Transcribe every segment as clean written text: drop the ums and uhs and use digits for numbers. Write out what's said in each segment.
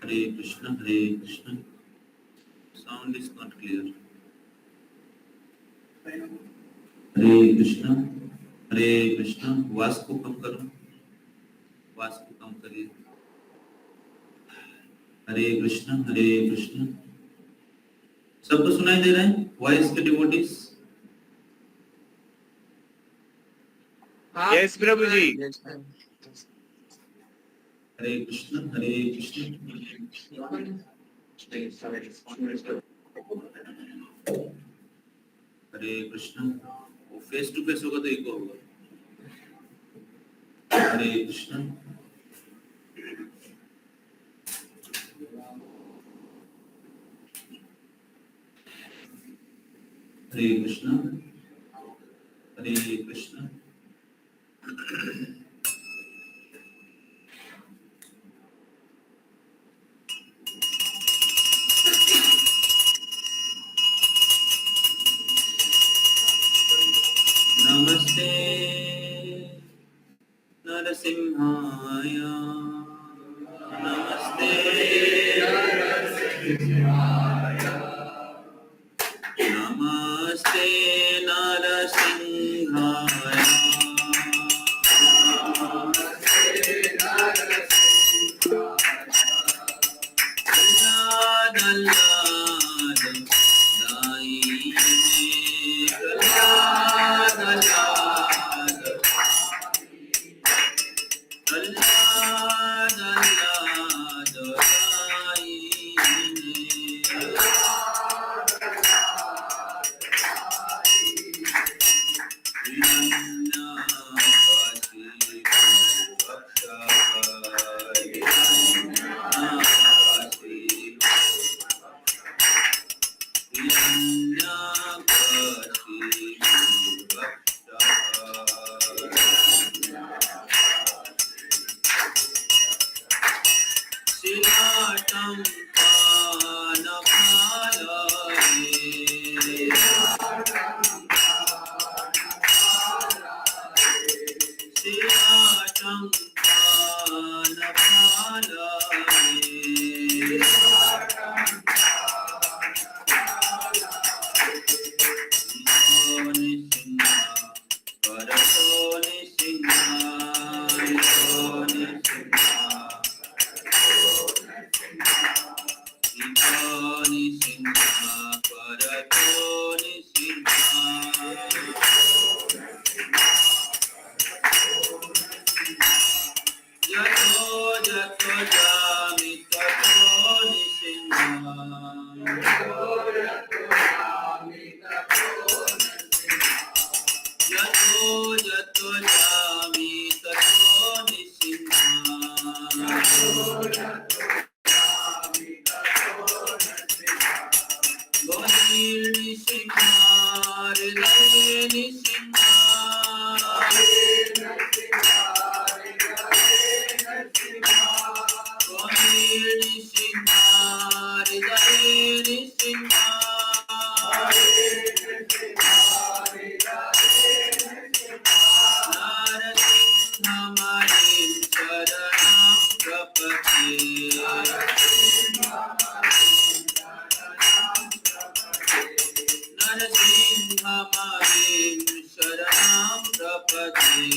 Hare Krishna, Hare Krishna. Sound is not clear. Hare Krishna, Hare Krishna. वास को कम करो, वास को कम करिए. हरे कृष्ण, हरे कृष्ण. सबको सुनाई दे रहा है वॉइस के डिवोटीज? यस प्रभु जी. हरे कृष्ण, हरे कृष्ण. हरे कृष्ण. वो फेस टू फेस होगा तो इको होगा. हरे कृष्ण. हरे कृष्ण, हरे कृष्ण. नमस्ते नरसिंहाय, नमस्ते नमस्ते नरसिंहाय. प्रह्लाद प्रह्लाद दायिने, प्रह्लाद प्रह्लाद प्रह्लाद प्रह्लाद शिलाटं पानफालये, शिलाटं पानफालये. निसिंहा परतो निसिंहा, निसिंहा परतो निसिंहा. यतो यतो जामि ततो निसिंहा, यतो यतो जामि ततो निसिंहा. बहिर्निसिंहा हृदये निसिंहा, बहिर्निसिंहा हृदये निसिंहा. नारसिंहमणिं शरणं प्रपद्ये, नरसिंहमणिं शरणं प्रपद्ये.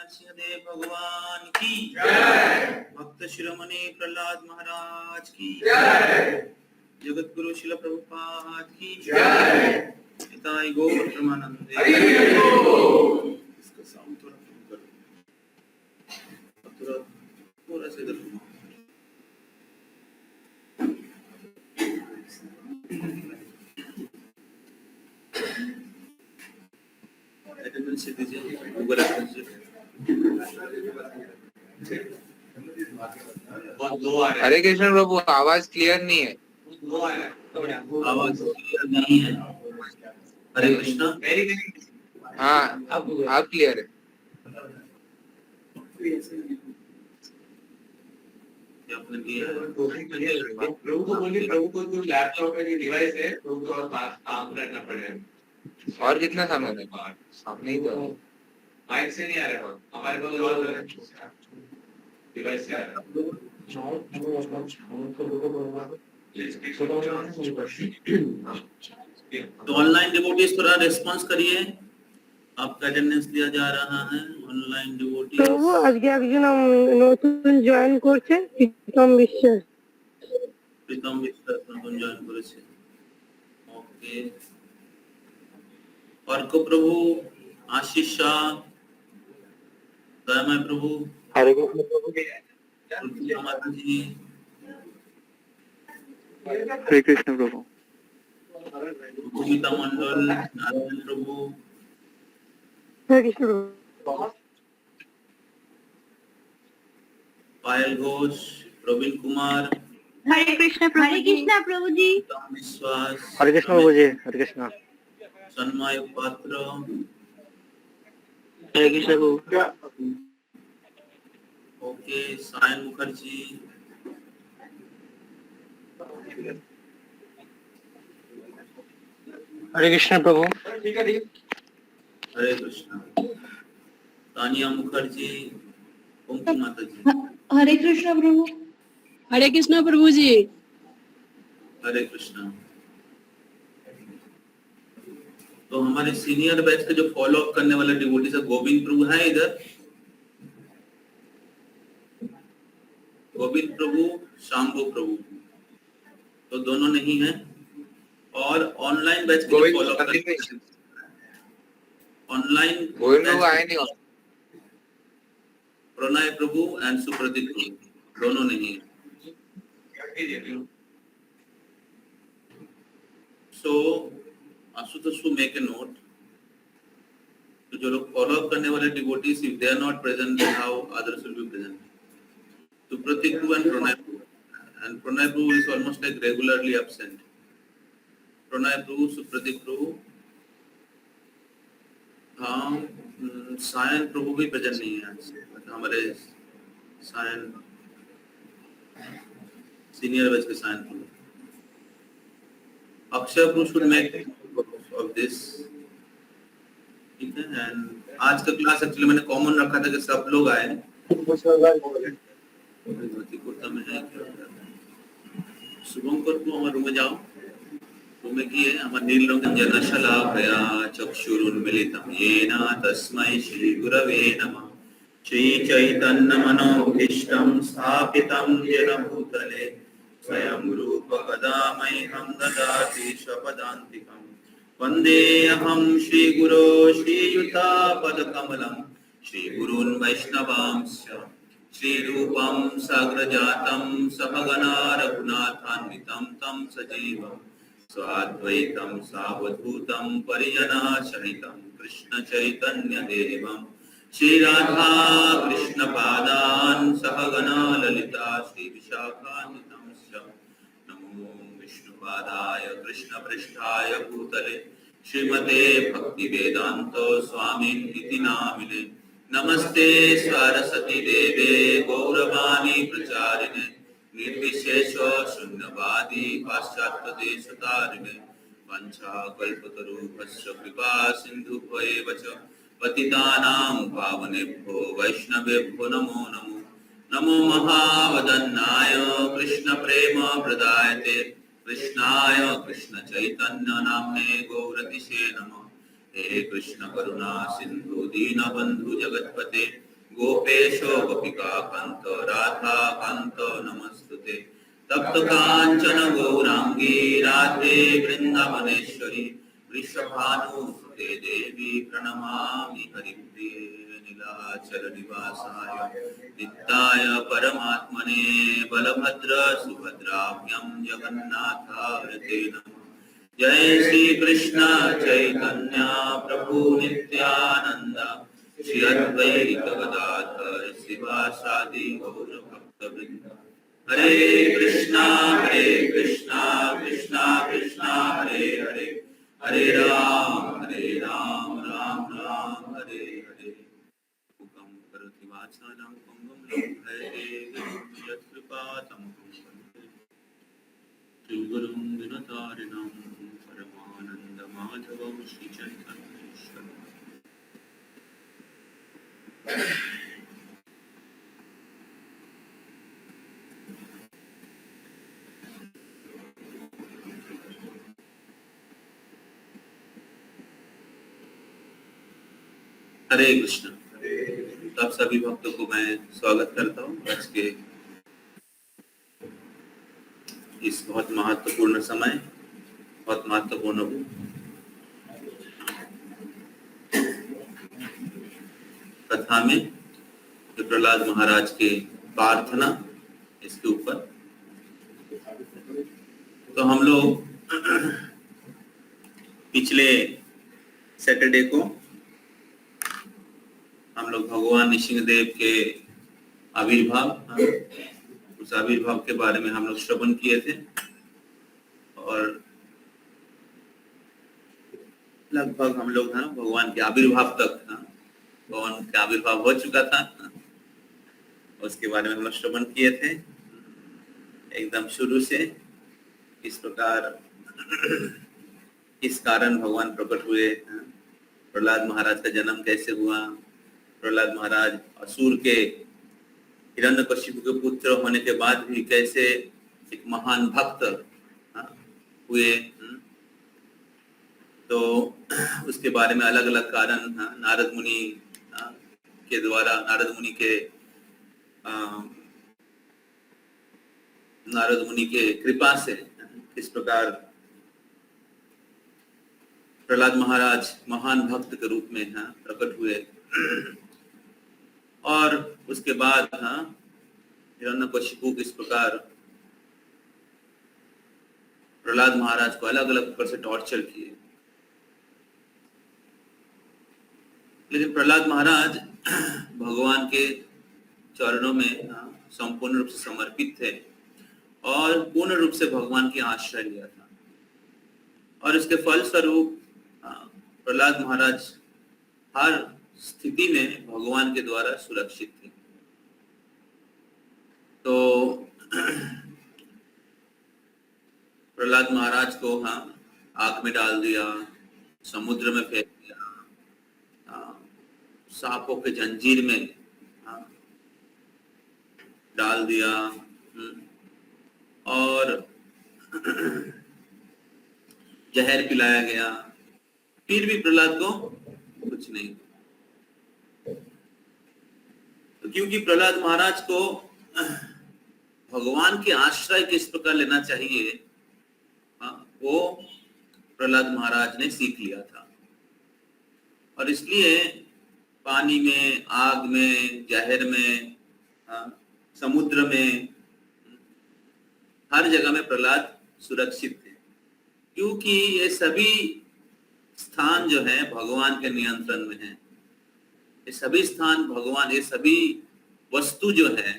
नरसिंहदेव भगवान की जय। भक्त शिरोमणि प्रहलाद महाराज की जय। जगत गुरु शिल प्रभुपाद की जय। निताई गौर प्रेमानंद। इसका साउंड थोड़ा कम करो, थोड़ा सा इधर घुमाओ। अटेंडेंस दीजिए गूगल अटेंडेंस। हरे कृष्ण प्रभु, आवाज क्लियर नहीं है। आवाज क्लियर नहीं है। हरे कृष्णा। हाँ आप क्लियर है। आपने दिया है। प्रभु को बोलिए, प्रभु को जो लैपटॉप है, जो डिवाइस है, प्रभु को और काम करना पड़ेगा। और कितना समय है? नहीं तो माइक से नहीं आ रहा है, हमारे पास और डिवाइस से आ रहा है। तो ऑनलाइन डिवोटीज थोड़ा रेस्पॉन्स करिए, आपका अटेंडेंस दिया जा रहा है। ऑनलाइन डिवोटीज প্রভু আজকে একজন নতুন জয়েন করছেন, প্রীতম বিশ্বাস। প্রীতম বিশ্বাস নতুন জয়েন করেছে। ওকে। अर्क प्रभु, आशीष शाह, दयामय प्रभु, हरे कृष्ण प्रभु जी। तुलसी माता जी, हरे कृष्ण प्रभु। भूमिता मंडल, नारायण प्रभु, হরে কৃষ্ণ প্রভু। पायल घोष, प्रवीण कुमार, हरे कृष्ण प्रभु जी। उत्तम विश्वास, हरे कृष्ण प्रभु जी। हरे कृष्ण। सन्मय पात्र, हरे कृष्ण प्रभु। ओके। सायन मुखर्जी, हरे कृष्ण प्रभु। हरे कृष्ण। तानिया मुखर्जी, कुमकुम माता जी, हरे कृष्ण प्रभु। हरे कृष्ण प्रभु जी। हरे कृष्ण। तो हमारे सीनियर बैच के जो फॉलो अप करने वाले डिवोटीज है, गोविंद प्रभु है इधर? गोविंद प्रभु, शाम्भु प्रभु, तो दोनों नहीं है। और ऑनलाइन बैच के जो फॉलो अप ऑनलाइन गोविंद प्रभु आए नहीं। प्रणय प्रभु एंड सुप्रदीप प्रभु दोनों नहीं है। So Ashutosh to make a note, तो जो लोग फॉलो अप करने वाले devotees, if they are not present, then how others will be present? Supradeep Prabhu and Pranay Prabhu is almost like regularly absent. Pranay Prabhu, Supradeep Prabhu, हाँ। सायन प्रभु भी प्रेजेंट नहीं है आज। हमारे सायन सीनियर बैच के सायन प्रभु। अक्षय प्रभु शुड मेक ऑफ दिस, ठीक है। एंड आज का क्लास एक्चुअली मैंने कॉमन रखा था कि सब लोग आए। कुर्ता में है शुभंकर को हमारे रूम में जाओ, रूम में किए हमारे नीललोकन जनशलाकया चक्षुरुन्मीलितं येन तस्मै श्री गुरवे नमः। श्री चैतन्य मनोभीष्टं स्थापितं येन भूतले स्वयं रूप कदा मह्यं ददाति स्वपदान्तिकं। वन्देऽहं श्रीगुरो श्रीयुतापदकमलं श्रीगुरून् वैष्णवांश्च श्रीरूपं साग्रजातं सहगना रघुनाथान्वितं तं सजीवं स्वाद्वैतं सावधूतं परिजना सहितं कृष्ण चैतन्य देवं श्रीराधा कृष्ण पादान् सहगना ललिता श्री विशाखान्वितंश्च। नमो विष्णुपादाय कृष्ण पृष्ठाय भूतले श्रीमते भक्ति वेदांत स्वामिन् इति नामिने। नमस्ते सरस्वती देवे गौरवाणी प्रचारिणे निर्विशेष शून्यवादी पाश्चात्य देशतारिणे। वंशाकल्पतरुभ्यश्च कृपा सिन्धुभ्येव च पतितानां पावनेभ्यो वैष्णवेभ्यो नमो नमो। नमो महावदन्नाय कृष्ण प्रेम प्रदायते कृष्णाय कृष्ण चैतन्य नाम्ने गौरतिसे नमः। हे कृष्ण करुणा सिंधु दीनबंधु जगत्पते गोपेशो गोपिका कांत राधा कांत नमस्तुते तप्त कांचन गौरांगी राधे वृंदावनेश्वरी वृषभानुसुते देवी प्रणमामि हरिप्रिये नीलाचल निवासाय नित्याय परमात्मने बलभद्र सुभद्राभ्यां जगन्नाथाय ते नमः। जय श्री कृष्ण चैतन्य प्रभु नित्यानंद श्री अद्वैत गदाधर शिवासादि गौर भक्तवृंद। हरे कृष्णा कृष्णा कृष्णा हरे हरे हरे राम राम राम हरे हरे। मुखं करोति वाचालं पंगुं लंघयते यत्कृपातमहं वन्दे श्रीगुरुं दिनतारिणं परमानन्दमाधवं श्रीचैतन्येश्वरम्। हरे कृष्ण। तब सभी भक्तों को मैं स्वागत करता हूँ आज के इस बहुत महत्वपूर्ण समय, बहुत महत्वपूर्ण कथा में जो प्रहलाद महाराज के प्रार्थना इसके ऊपर। तो हम लोग पिछले सैटरडे को हम लोग भगवान नृसिंहदेव के आविर्भाव, उस आविर्भाव के बारे में हम लोग श्रवण किए थे और लगभग हम लोग भगवान के आविर्भाव तक, भगवान का आविर्भाव हो चुका था, उसके बारे में हम लोग श्रवण किए थे एकदम शुरू से। इस प्रकार इस कारण भगवान प्रकट हुए, प्रहलाद महाराज का जन्म कैसे हुआ, प्रहलाद महाराज असुर के हिरण्यकशिपु के पुत्र होने के बाद भी कैसे एक महान भक्त हुए। तो उसके बारे में अलग अलग कारण नारद मुनि के द्वारा, नारद मुनि के कृपा से किस प्रकार प्रहलाद महाराज महान भक्त के रूप में प्रकट हुए। और उसके बाद हिरण्यकशिपु किस प्रकार प्रहलाद महाराज को अलग अलग प्रकार से टॉर्चर किए। लेकिन प्रहलाद महाराज भगवान के चरणों में संपूर्ण रूप से समर्पित थे और पूर्ण रूप से भगवान की आश्रय लिया था, और इसके फल स्वरूप प्रहलाद महाराज हर स्थिति में भगवान के द्वारा सुरक्षित थे। तो प्रहलाद महाराज को आग में डाल दिया, समुद्र में फेंक दिया, सांपों के जंजीर में डाल दिया और जहर पिलाया गया, फिर भी प्रहलाद को कुछ नहीं। तो क्योंकि प्रहलाद महाराज को भगवान के आश्रय किस प्रकार लेना चाहिए वो प्रहलाद महाराज ने सीख लिया था, और इसलिए पानी में, आग में, जहर में, समुद्र में, हर जगह में प्रहलाद सुरक्षित थे, क्योंकि ये सभी स्थान जो है भगवान के नियंत्रण में है। ये सभी स्थान भगवान, ये सभी वस्तु जो है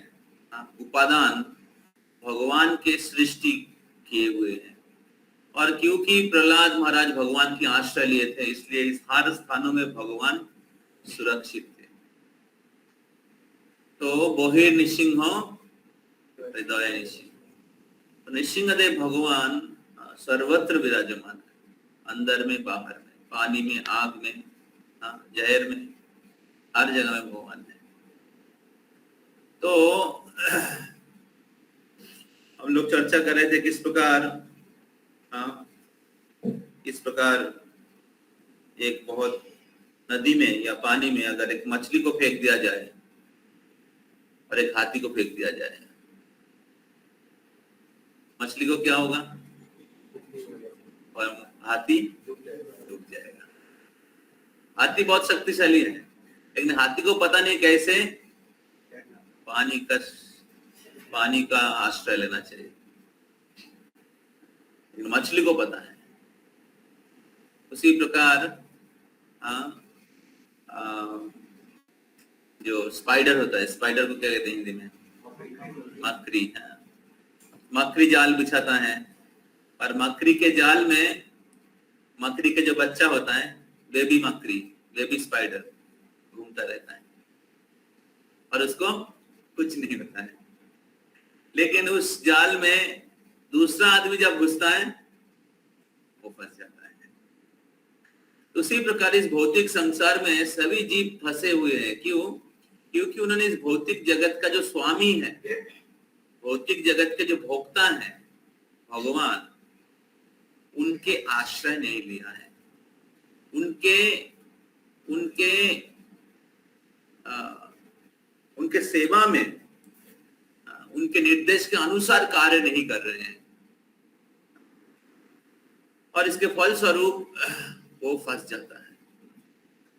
उपादान भगवान के सृष्टि किए हुए हैं, और क्योंकि प्रहलाद महाराज भगवान की आश्रय लिए थे, इसलिए इस हर स्थानों में भगवान सुरक्षित थे। तो बोहे नृसिंह हृदय नृसिंह, तो नृसिंहदेव भगवान सर्वत्र विराजमान है, अंदर में, बाहर में, पानी में, आग में, जहर में, हर जगह में भगवान है। तो हम लोग चर्चा कर रहे थे किस प्रकार एक बहुत नदी में या पानी में अगर एक मछली को फेंक दिया जाए और एक हाथी को फेंक दिया जाए, मछली को क्या होगा? और हाथी डूब जाएगा। हाथी बहुत शक्तिशाली है, लेकिन हाथी को पता नहीं कैसे पानी का आश्रय लेना चाहिए, लेकिन मछली को पता है। उसी प्रकार जो स्पाइडर होता है, स्पाइडर को क्या कहते हैं हिंदी में? मकड़ी है। मकड़ी जाल बिछाता है, और मकड़ी के जाल में मकड़ी के जो बच्चा होता है, बेबी मकड़ी, बेबी स्पाइडर घूमता रहता है और उसको कुछ नहीं होता है। लेकिन उस जाल में दूसरा आदमी जब घुसता है वो फंस जाता है। उसी प्रकार इस भौतिक संसार में सभी जीव फंसे हुए हैं। क्यों? क्योंकि उन्होंने इस भौतिक जगत का जो स्वामी है, भौतिक जगत के जो भोक्ता है भगवान, उनके आश्रय नहीं लिया है, उनके सेवा में, उनके निर्देश के अनुसार कार्य नहीं कर रहे हैं, और इसके फल स्वरूप वो फंस जाता है।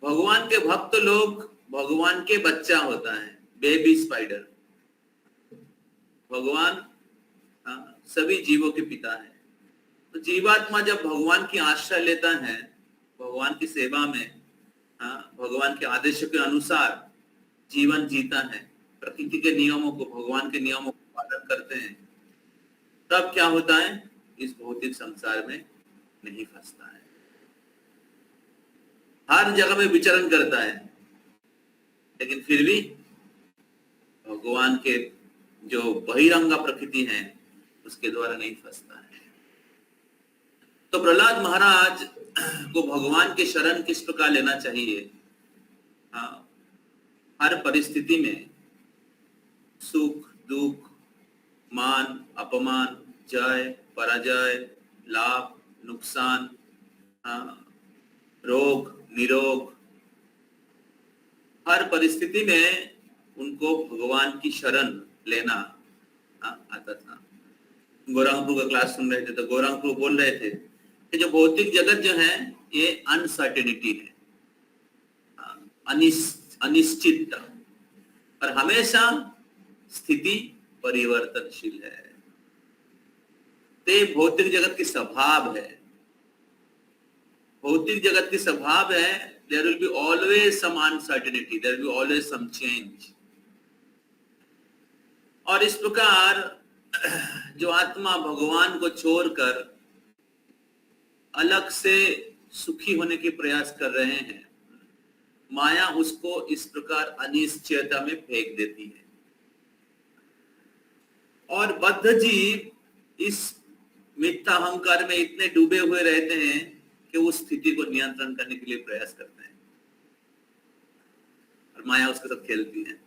भगवान के भक्त लोग, भगवान के बच्चा होता है, बेबी स्पाइडर। भगवान सभी जीवों के पिता है। तो जीवात्मा जब भगवान की आश्रय लेता है, भगवान की सेवा में, भगवान के आदेशों के अनुसार जीवन जीता है, प्रकृति के नियमों को, भगवान के नियमों को पालन करते हैं, तब क्या होता है? इस भौतिक संसार में नहीं फंसता है, हर जगह में विचरण करता है, लेकिन फिर भी भगवान के जो बहिरंगा प्रकृति है उसके द्वारा नहीं फंसता है। तो प्रहलाद महाराज को भगवान के शरण किस प्रकार लेना चाहिए? हर परिस्थिति में सुख दुख, मान अपमान, जय पराजय, लाभ नुकसान, रोग निरोग, हर परिस्थिति में उनको भगवान की शरण लेना आता था। गौरांगपुर का क्लास सुन रहे थे तो गौरांगपुर बोल रहे थे कि जो भौतिक जगत जो है ये अनसर्टेनिटी है, अनिश्चितता, और हमेशा स्थिति परिवर्तनशील है। ते भौतिक जगत की स्वभाव है, भौतिक जगत की स्वभाव है। There will be always some uncertainty, there will be always some change. और इस प्रकार जो आत्मा भगवान को छोड़कर अलग से सुखी होने के प्रयास कर रहे हैं, माया उसको इस प्रकार अनिश्चयता में फेंक देती है, और बद्ध जीव इस मिथ्या अहंकार में इतने डूबे हुए रहते हैं कि उस स्थिति को नियंत्रण करने के लिए प्रयास करते हैं, और माया उसके साथ खेलती है।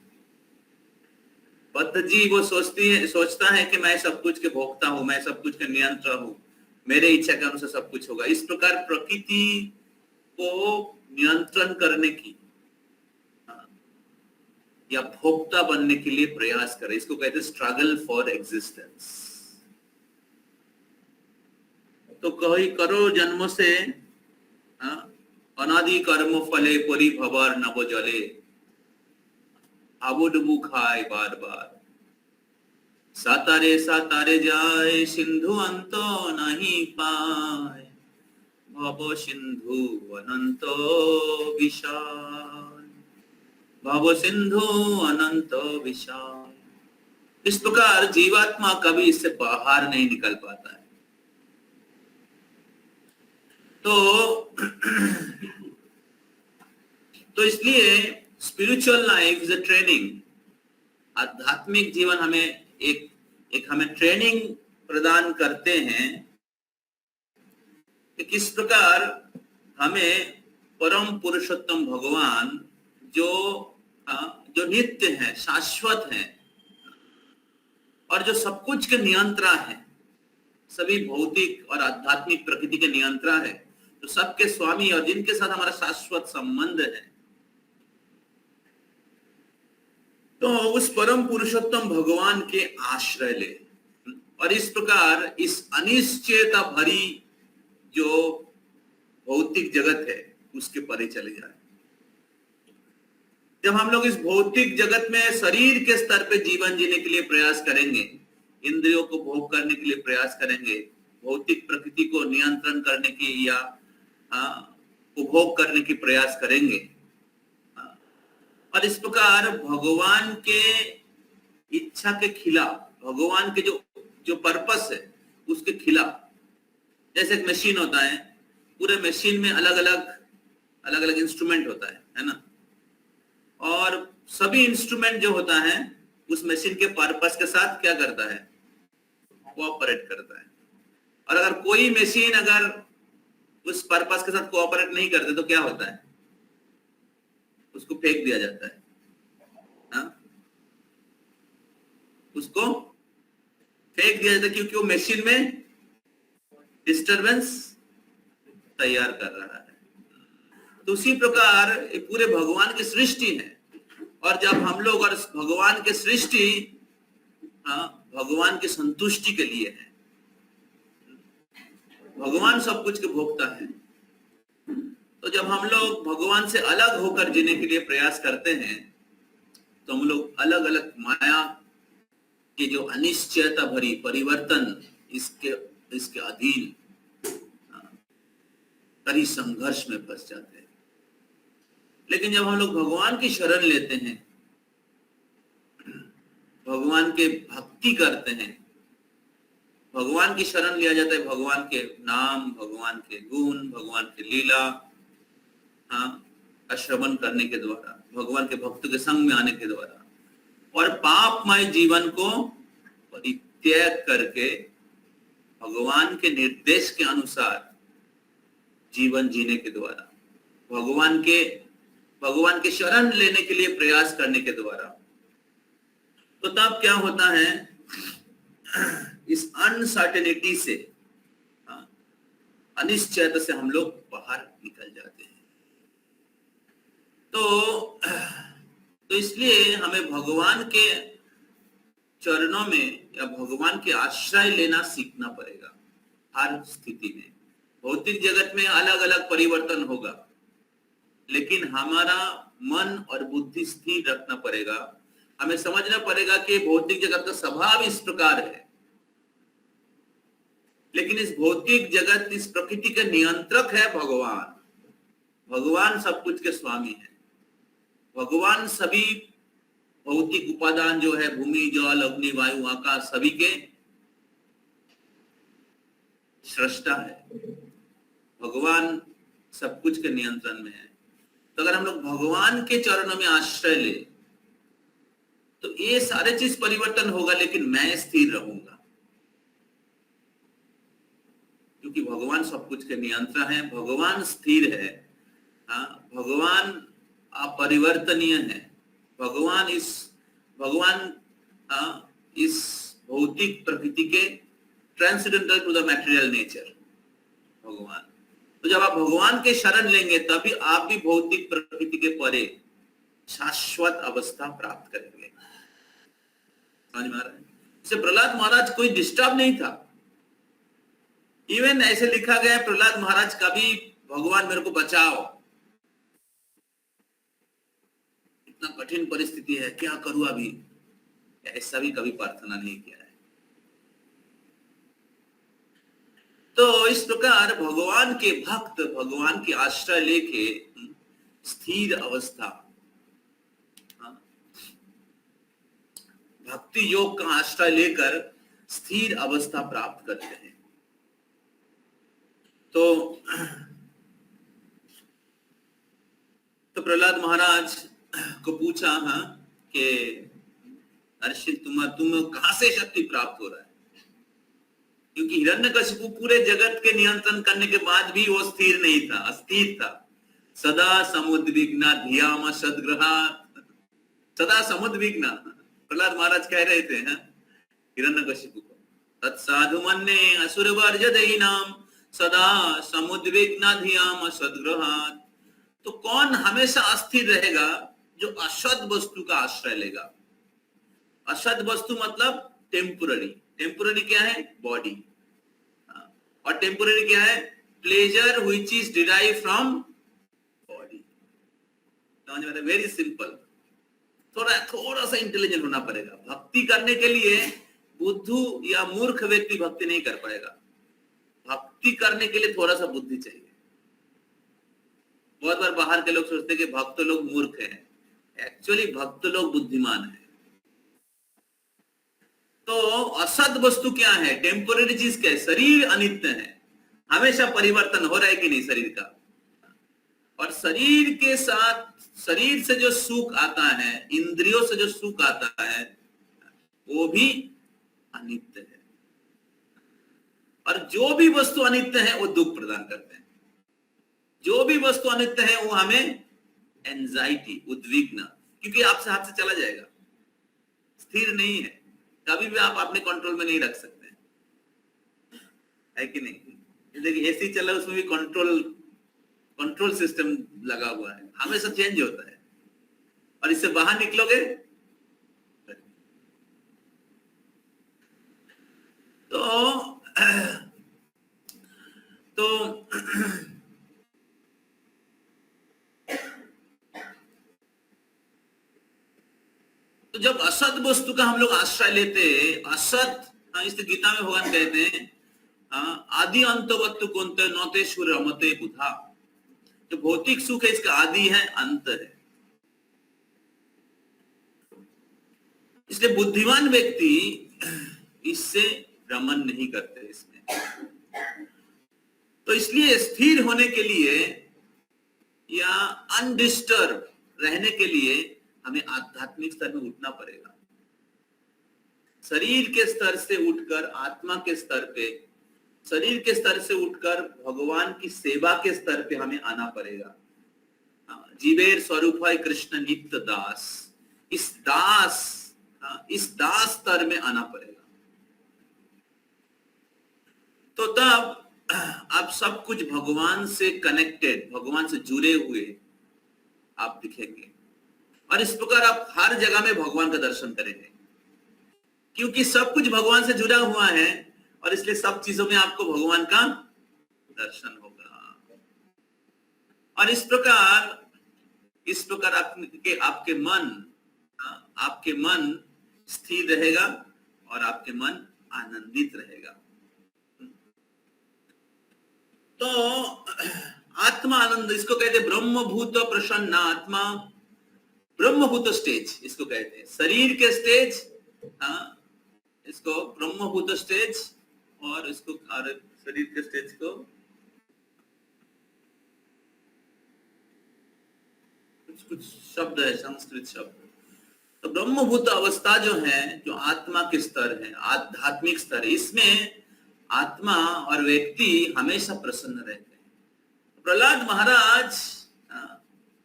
बद्ध जीव वो सोचता है कि मैं सब कुछ के भोक्ता हूं, मैं सब कुछ के नियंत्रण हूं, मेरे इच्छा के अनुसार सब कुछ होगा। इस प्रकार प्रकृति को नियंत्रण करने की या भोक्ता बनने के लिए प्रयास करे, इसको कहते हैं स्ट्रगल फॉर एग्जिस्टेंस। तो कही करो जन्म से अनादि कर्म फले परि भवर नव जले, आबुडबू खाए बार बार, सातारे जाए सिंधु अंतो नहीं पाए, भव सिंधु अनंतो विशाल, भव सिंधु अनंतो विशाल। इस प्रकार जीवात्मा कभी इससे बाहर नहीं निकल पाता है। तो इसलिए spiritual life is a training. आध्यात्मिक जीवन हमें एक हमें ट्रेनिंग प्रदान करते हैं कि किस प्रकार हमें परम पुरुषोत्तम भगवान जो नित्य है, शाश्वत है, और जो सब कुछ के नियंत्रण है, सभी भौतिक और आध्यात्मिक प्रकृति के नियंत्रण है, तो सबके स्वामी और जिनके साथ हमारा शाश्वत संबंध है, तो उस परम पुरुषोत्तम भगवान के आश्रय ले, और इस प्रकार इस अनिश्चयता भरी जो भौतिक जगत है उसके परे चले जाए। जब हम लोग इस भौतिक जगत में शरीर के स्तर पे जीवन जीने के लिए प्रयास करेंगे, इंद्रियों को भोग करने के लिए प्रयास करेंगे, भौतिक प्रकृति को नियंत्रण करने की या उपभोग करने की प्रयास करेंगे, और इस प्रकार भगवान के इच्छा के खिलाफ, भगवान के जो पर्पस है उसके खिलाफ, जैसे एक मशीन होता है, पूरे मशीन में अलग अलग इंस्ट्रूमेंट होता है ना, और सभी इंस्ट्रूमेंट जो होता है उस मशीन के पर्पस के साथ क्या करता है, कोऑपरेट करता है। और अगर कोई मशीन अगर उस पर्पस के साथ कोऑपरेट नहीं करते तो क्या होता है, उसको फेंक दिया जाता है, उसको फेंक दिया जाता है, क्योंकि वो मशीन में डिस्टरबेंस तैयार कर रहा है। तो उसी प्रकार पूरे भगवान की सृष्टि है, और जब हम लोग और भगवान की सृष्टि भगवान की संतुष्टि के लिए है, भगवान सब कुछ के भोक्ता है, तो जब हम लोग भगवान से अलग होकर जीने के लिए प्रयास करते हैं तो हम लोग अलग अलग माया के जो अनिश्चयता भरी परिवर्तन इसके अधीन कड़ी संघर्ष में फंस जाते हैं। लेकिन जब हम लोग भगवान की शरण लेते हैं, भगवान के भक्ति करते हैं, भगवान की शरण लिया जाता है, भगवान के नाम, भगवान के गुण, भगवान की लीला का श्रवण करने के द्वारा, भगवान के भक्त के संग में आने के द्वारा, और पापमय जीवन को परित्याग करके भगवान के निर्देश के अनुसार जीवन जीने के द्वारा, भगवान के शरण लेने के लिए प्रयास करने के द्वारा, तो तब क्या होता है, इस अनसर्टेनिटी से, अनिश्चयता से हम लोग बाहर निकल जाते हैं। तो इसलिए हमें भगवान के चरणों में या भगवान के आश्रय लेना सीखना पड़ेगा हर स्थिति में। भौतिक जगत में अलग अलग परिवर्तन होगा, लेकिन हमारा मन और बुद्धि स्थिर रखना पड़ेगा। हमें समझना पड़ेगा कि भौतिक जगत का स्वभाव इस प्रकार है, लेकिन इस भौतिक जगत, इस प्रकृति के नियंत्रक है भगवान। भगवान सब कुछ के स्वामी है। भगवान सभी भौतिक उपादान जो है, भूमि, जल, अग्नि, वायु, आकाश, सभी के सृष्टा है। भगवान सब कुछ के नियंत्रण में है। तो अगर हम लोग भगवान के चरणों में आश्रय ले तो ये सारे चीज परिवर्तन होगा, लेकिन मैं स्थिर रहूंगा, क्योंकि भगवान सब कुछ के नियंत्रण है, भगवान स्थिर है, भगवान अपरिवर्तनीय है। भगवान इस भौतिक प्रकृति के transcendental to the material nature भगवान। तो जब आप भगवान के शरण लेंगे तभी आप भी भौतिक प्रकृति के परे शाश्वत अवस्था प्राप्त करेंगे। समझ में आ रहा है? इससे प्रहलाद महाराज कोई डिस्टर्ब नहीं था। इवन ऐसे लिखा गया है प्रहलाद महाराज का भी, भगवान मेरे को बचाओ, इतना कठिन परिस्थिति है, क्या करूं अभी, ऐसा भी कभी प्रार्थना नहीं किया है। तो इस प्रकार भगवान के भक्त भगवान के आश्रय लेके स्थिर अवस्था, भक्ति योग का आश्रय लेकर स्थिर अवस्था प्राप्त करते हैं। तो प्रहलाद महाराज को पूछा कि अर्षित तुम कहां से शक्ति प्राप्त हो रहा है, क्योंकि हिरण्यकशिपु पूरे जगत के नियंत्रण करने के बाद भी वो स्थिर नहीं था, अस्थिर था। सदा समुद्विग्ना धियाम सद्ग्रहात्, सदा समुद्विग्ना प्रहलाद महाराज कह रहे थे हिरण्यकशिपु को, तत्साधु मन्ये असुरवर्जदहीनाम सदा समुद्विग्ना धियाम सद्ग्रहात्। तो कौन हमेशा अस्थिर रहेगा? जो अशुद्ध वस्तु का आश्रय लेगा, असद वस्तु मतलब टेम्पोररी। टेम्पोररी क्या है? बॉडी। और टेम्पोररी क्या है? Pleasure which is derive from body. समझ में? Very simple. थोड़ा सा इंटेलिजेंट होना पड़ेगा। भक्ति करने के लिए बुद्धू या मूर्ख व्यक्ति भक्ति नहीं कर पाएगा। भक्ति करने के लिए थोड़ा सा बुद्धि चाहिए। बहुत बार बाहर के लोग सोचते हैं कि भक्त लोग मूर्ख हैं। एक्चुअली भक्त लोग बुद्धिमान हैं। तो असद वस्तु क्या है? टेम्पोररी चीज क्या है? शरीर अनित्य है, हमेशा परिवर्तन हो रहा है कि नहीं शरीर का। और शरीर के साथ, शरीर से जो सुख आता है, इंद्रियों से जो सुख आता है, वो भी अनित्य है। और जो भी वस्तु अनित्य है वो दुख प्रदान करते हैं। जो भी वस्तु अनित्य है वो हमें एंजाइटी, उद्विग्न, क्योंकि आपसे हाथ से चला जाएगा, स्थिर नहीं है, कभी भी आप अपने कंट्रोल में नहीं रख सकते, है कि नहीं? देखिए एसी चल रहा है, उसमें भी कंट्रोल सिस्टम लगा हुआ है, हमेशा चेंज होता है। और इससे बाहर निकलोगे तो जब असत वस्तु का हम लोग आश्रय लेते, असत, इस गीता में भगवान कहते हैं आदि अंतवत्तु कुंते नौतेश्वर रमते बुधा। जो भौतिक सुख है इसका आदि है, अंत है। इसलिए बुद्धिमान व्यक्ति इससे भ्रमण नहीं करते इसमें। तो इसलिए स्थिर होने के लिए या अनडिस्टर्ब रहने के लिए हमें आध्यात्मिक स्तर में उठना पड़ेगा। शरीर के स्तर से उठकर आत्मा के स्तर पे, शरीर के स्तर से उठकर भगवान की सेवा के स्तर पे हमें आना पड़ेगा। जीवेर स्वरूप है कृष्ण नित्य दास। इस दास स्तर में आना पड़ेगा। तो तब आप सब कुछ भगवान से कनेक्टेड, भगवान से जुड़े हुए आप दिखेंगे। और इस प्रकार आप हर जगह में भगवान का दर्शन करेंगे, क्योंकि सब कुछ भगवान से जुड़ा हुआ है और इसलिए सब चीजों में आपको भगवान का दर्शन होगा। और इस प्रकार आपके मन स्थिर रहेगा और आपके मन आनंदित रहेगा। तो आत्मा आनंद, इसको कहते हैं ब्रह्मभूत प्रसन्न आत्मा। ब्रह्मभूत स्टेज इसको कहते हैं। शरीर के स्टेज, इसको ब्रह्मभूत स्टेज, और इसको शरीर के स्टेज को कुछ शब्द है, संस्कृत शब्द। तो ब्रह्मभूत अवस्था जो है, जो आत्मा के स्तर है, आध्यात्मिक स्तर है, इसमें आत्मा और व्यक्ति हमेशा प्रसन्न रहते हैं। प्रहलाद महाराज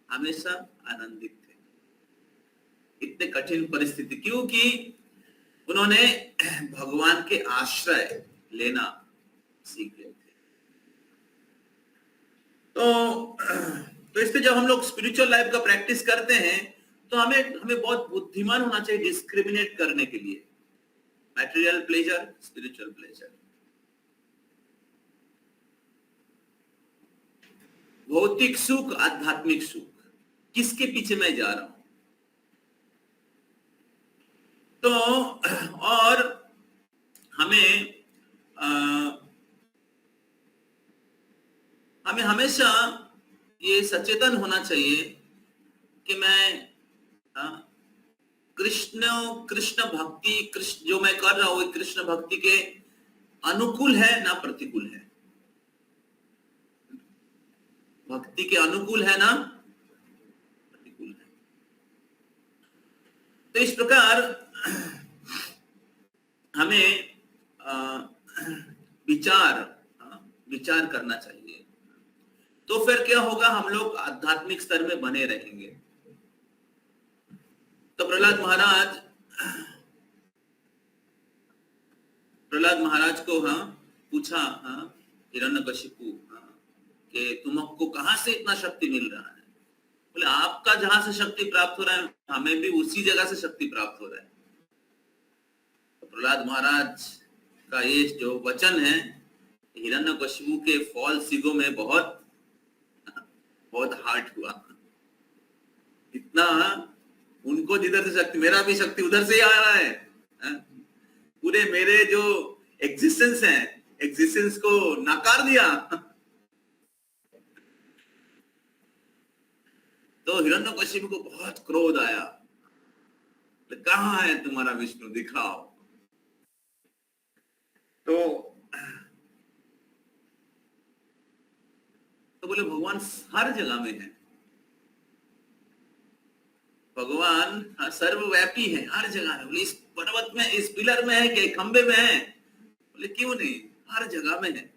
हमेशा आनंदित थे इतने कठिन परिस्थिति, क्योंकि उन्होंने भगवान के आश्रय लेना सीख गए थे। तो इसलिए जब हम लोग स्पिरिचुअल लाइफ का प्रैक्टिस करते हैं तो हमें बहुत बुद्धिमान होना चाहिए डिस्क्रिमिनेट करने के लिए। मैटेरियल प्लेजर, स्पिरिचुअल प्लेजर, भौतिक सुख, आध्यात्मिक सुख, किसके पीछे मैं जा रहा हूं। तो और हमें हमेशा ये सचेतन होना चाहिए कि मैं कृष्ण भक्ति, जो मैं कर रहा हूं कृष्ण भक्ति के अनुकूल है ना प्रतिकूल है। भक्ति के अनुकूल है ना प्रतिकूल है। तो इस प्रकार हमें विचार करना चाहिए। तो फिर क्या होगा, हम लोग आध्यात्मिक स्तर में बने रहेंगे। तो प्रहलाद महाराज को पूछा हिरण्यकशिपु कि तुमको कहां से इतना शक्ति मिल रहा है। बोले आपका जहां से शक्ति प्राप्त हो रहा है हमें भी उसी जगह से शक्ति प्राप्त हो रहा है। प्रहलाद महाराज का ये जो वचन है हिरण्यकशिपु के फॉल्स ईगो में बहुत हार्ट हुआ। इतना उनको जिधर से शक्ति, मेरा भी शक्ति उधर से ही आ रहा है, पूरे मेरे जो एग्जिस्टेंस है, एग्जिस्टेंस को नकार दिया। तो हिरण्यकशिपु को बहुत क्रोध आया, तो कहाँ है तुम्हारा विष्णु, दिखाओ। तो बोले भगवान हर जगह में है, भगवान सर्वव्यापी है, हर जगह है। बोले इस पर्वत में, इस पिलर में है कि खंबे में है? बोले क्यों नहीं, हर जगह में है।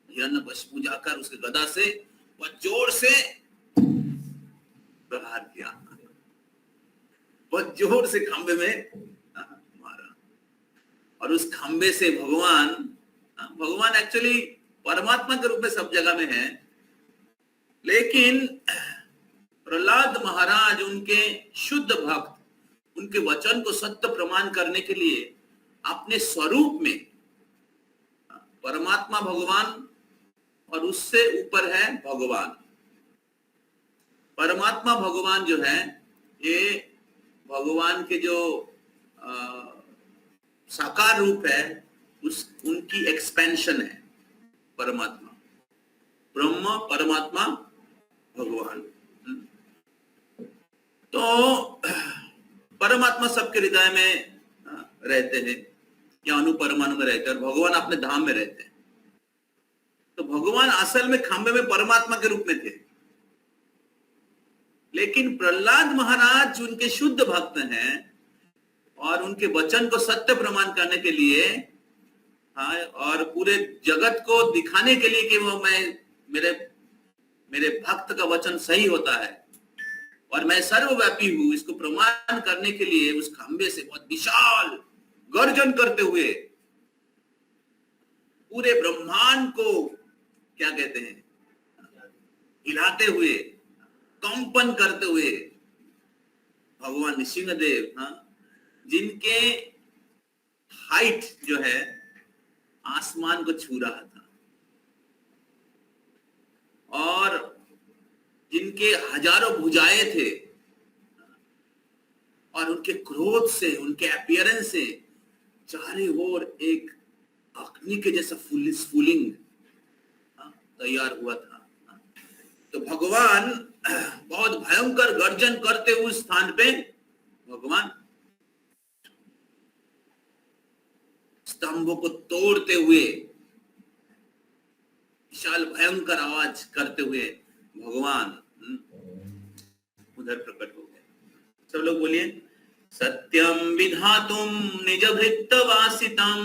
हिरण्यकशिपु जाकर उसके गदा से बहुत जोर से प्रहार किया, बहुत जोर से खंबे में मारा, और उस खंबे से भगवान एक्चुअली परमात्मा के रूप में सब जगह में है, लेकिन प्रहलाद महाराज उनके शुद्ध भक्त, उनके वचन को सत्य प्रमाण करने के लिए अपने स्वरूप में परमात्मा भगवान और उससे ऊपर है भगवान, परमात्मा भगवान जो है ये भगवान के जो साकार रूप है उनकी एक्सपेंशन है। परमात्मा ब्रह्म, परमात्मा भगवान। तो परमात्मा सबके हृदय में रहते हैं या अनुपरमाणु में रहते हैं, और भगवान अपने धाम में रहते हैं। तो भगवान असल में खंबे में परमात्मा के रूप में थे, लेकिन प्रहलाद महाराज उनके शुद्ध भक्त हैं और उनके वचन को सत्य प्रमाण करने के लिए, और पूरे जगत को दिखाने के लिए कि वो मेरे भक्त का वचन सही होता है और मैं सर्वव्यापी हूं, इसको प्रमाण करने के लिए उस खंबे से बहुत विशाल गर्जन करते हुए पूरे ब्रह्मांड को क्या कहते हैं, हिलाते हुए, कंपन करते हुए भगवान नृसिंहदेव, जिनके हाइट जो है आसमान को छू रहा था और जिनके हजारों भुजाएं थे, और उनके क्रोध से, उनके अपीयरेंस से चारों ओर एक अग्नि के जैसा स्फुलिंग तैयार हुआ था। तो भगवान बहुत भयंकर गर्जन करते हुए उस स्थान पे भगवान स्तंभों को तोड़ते हुए, विशाल भयंकर आवाज करते हुए भगवान उधर प्रकट हो गए। सब लोग बोलिए, सत्यम विधातुम निज भृत्त वासितम,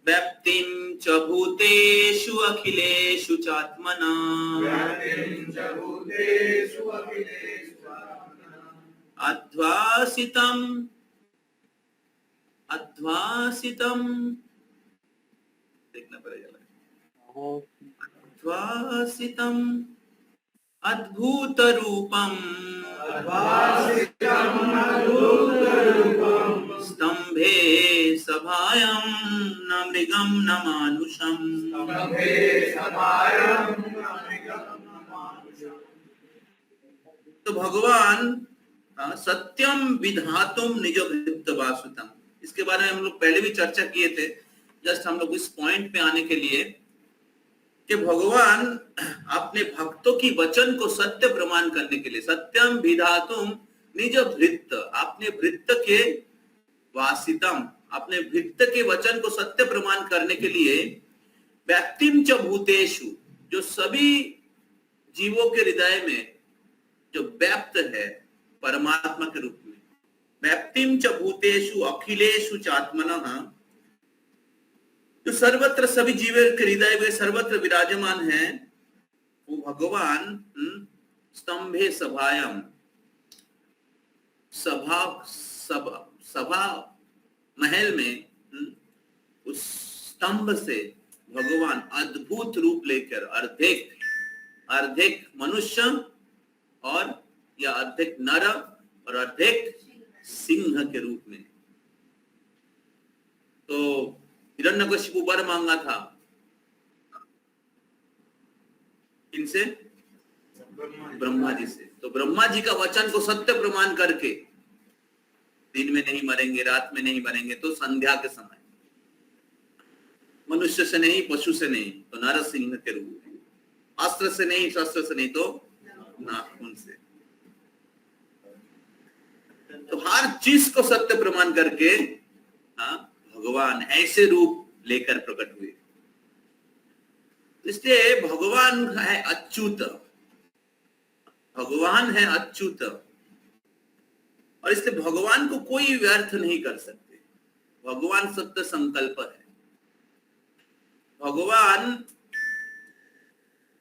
व्याप्तिं च भूतेषु अखिलेषु चात्मना, अध्वासितम देखना पड़ेगा, अध्वासितम अद्भुत रूपम, स्तंभे सभायां न मृगम न मानुषम। तो भगवान सत्यम विधातुम निज भृत्त वासुतम, इसके बारे में हम लोग पहले भी चर्चा किए थे। जस्ट हम लोग इस पॉइंट पे आने के लिए कि भगवान अपने भक्तों की वचन को सत्य प्रमाण करने के लिए, सत्यम विधातुम निज भृत्त, अपने भृत्त के वासितम, अपने भृत्त के वचन को सत्य प्रमाण करने के लिए, व्याप्तिम च भूतेषु, जो सभी जीवों के हृदय में जो व्याप्त है परमात्मा के रूप में, व्याप्तिम च भूतेषु अखिलेषु चात्मनः, जो सर्वत्र सभी जीवों के हृदय में सर्वत्र विराजमान है, वो भगवान स्तंभे सभायाम, सभा महल में उस स्तंभ से भगवान अद्भुत रूप लेकर अर्धेक मनुष्य और या अर्धेक नर और अधिक सिंह के रूप में। तो हिरण्यकशिपु वर मांगा था इनसे, ब्रह्मा जी से। तो ब्रह्मा जी का वचन को सत्य प्रमाण करके दिन में नहीं मरेंगे, रात में नहीं मरेंगे, तो संध्या के समय मनुष्य से नहीं, पशु से नहीं, तो नरसिंह के रूप में, अस्त्र से नहीं, शस्त्र से नहीं, तो नाखून से। तो हर चीज को सत्य प्रमाण करके भगवान ऐसे रूप लेकर प्रकट हुए। इसलिए भगवान है अच्युत, भगवान है अच्युत, और इसलिए भगवान को कोई व्यर्थ नहीं कर सकते। भगवान सत्य संकल्प है। भगवान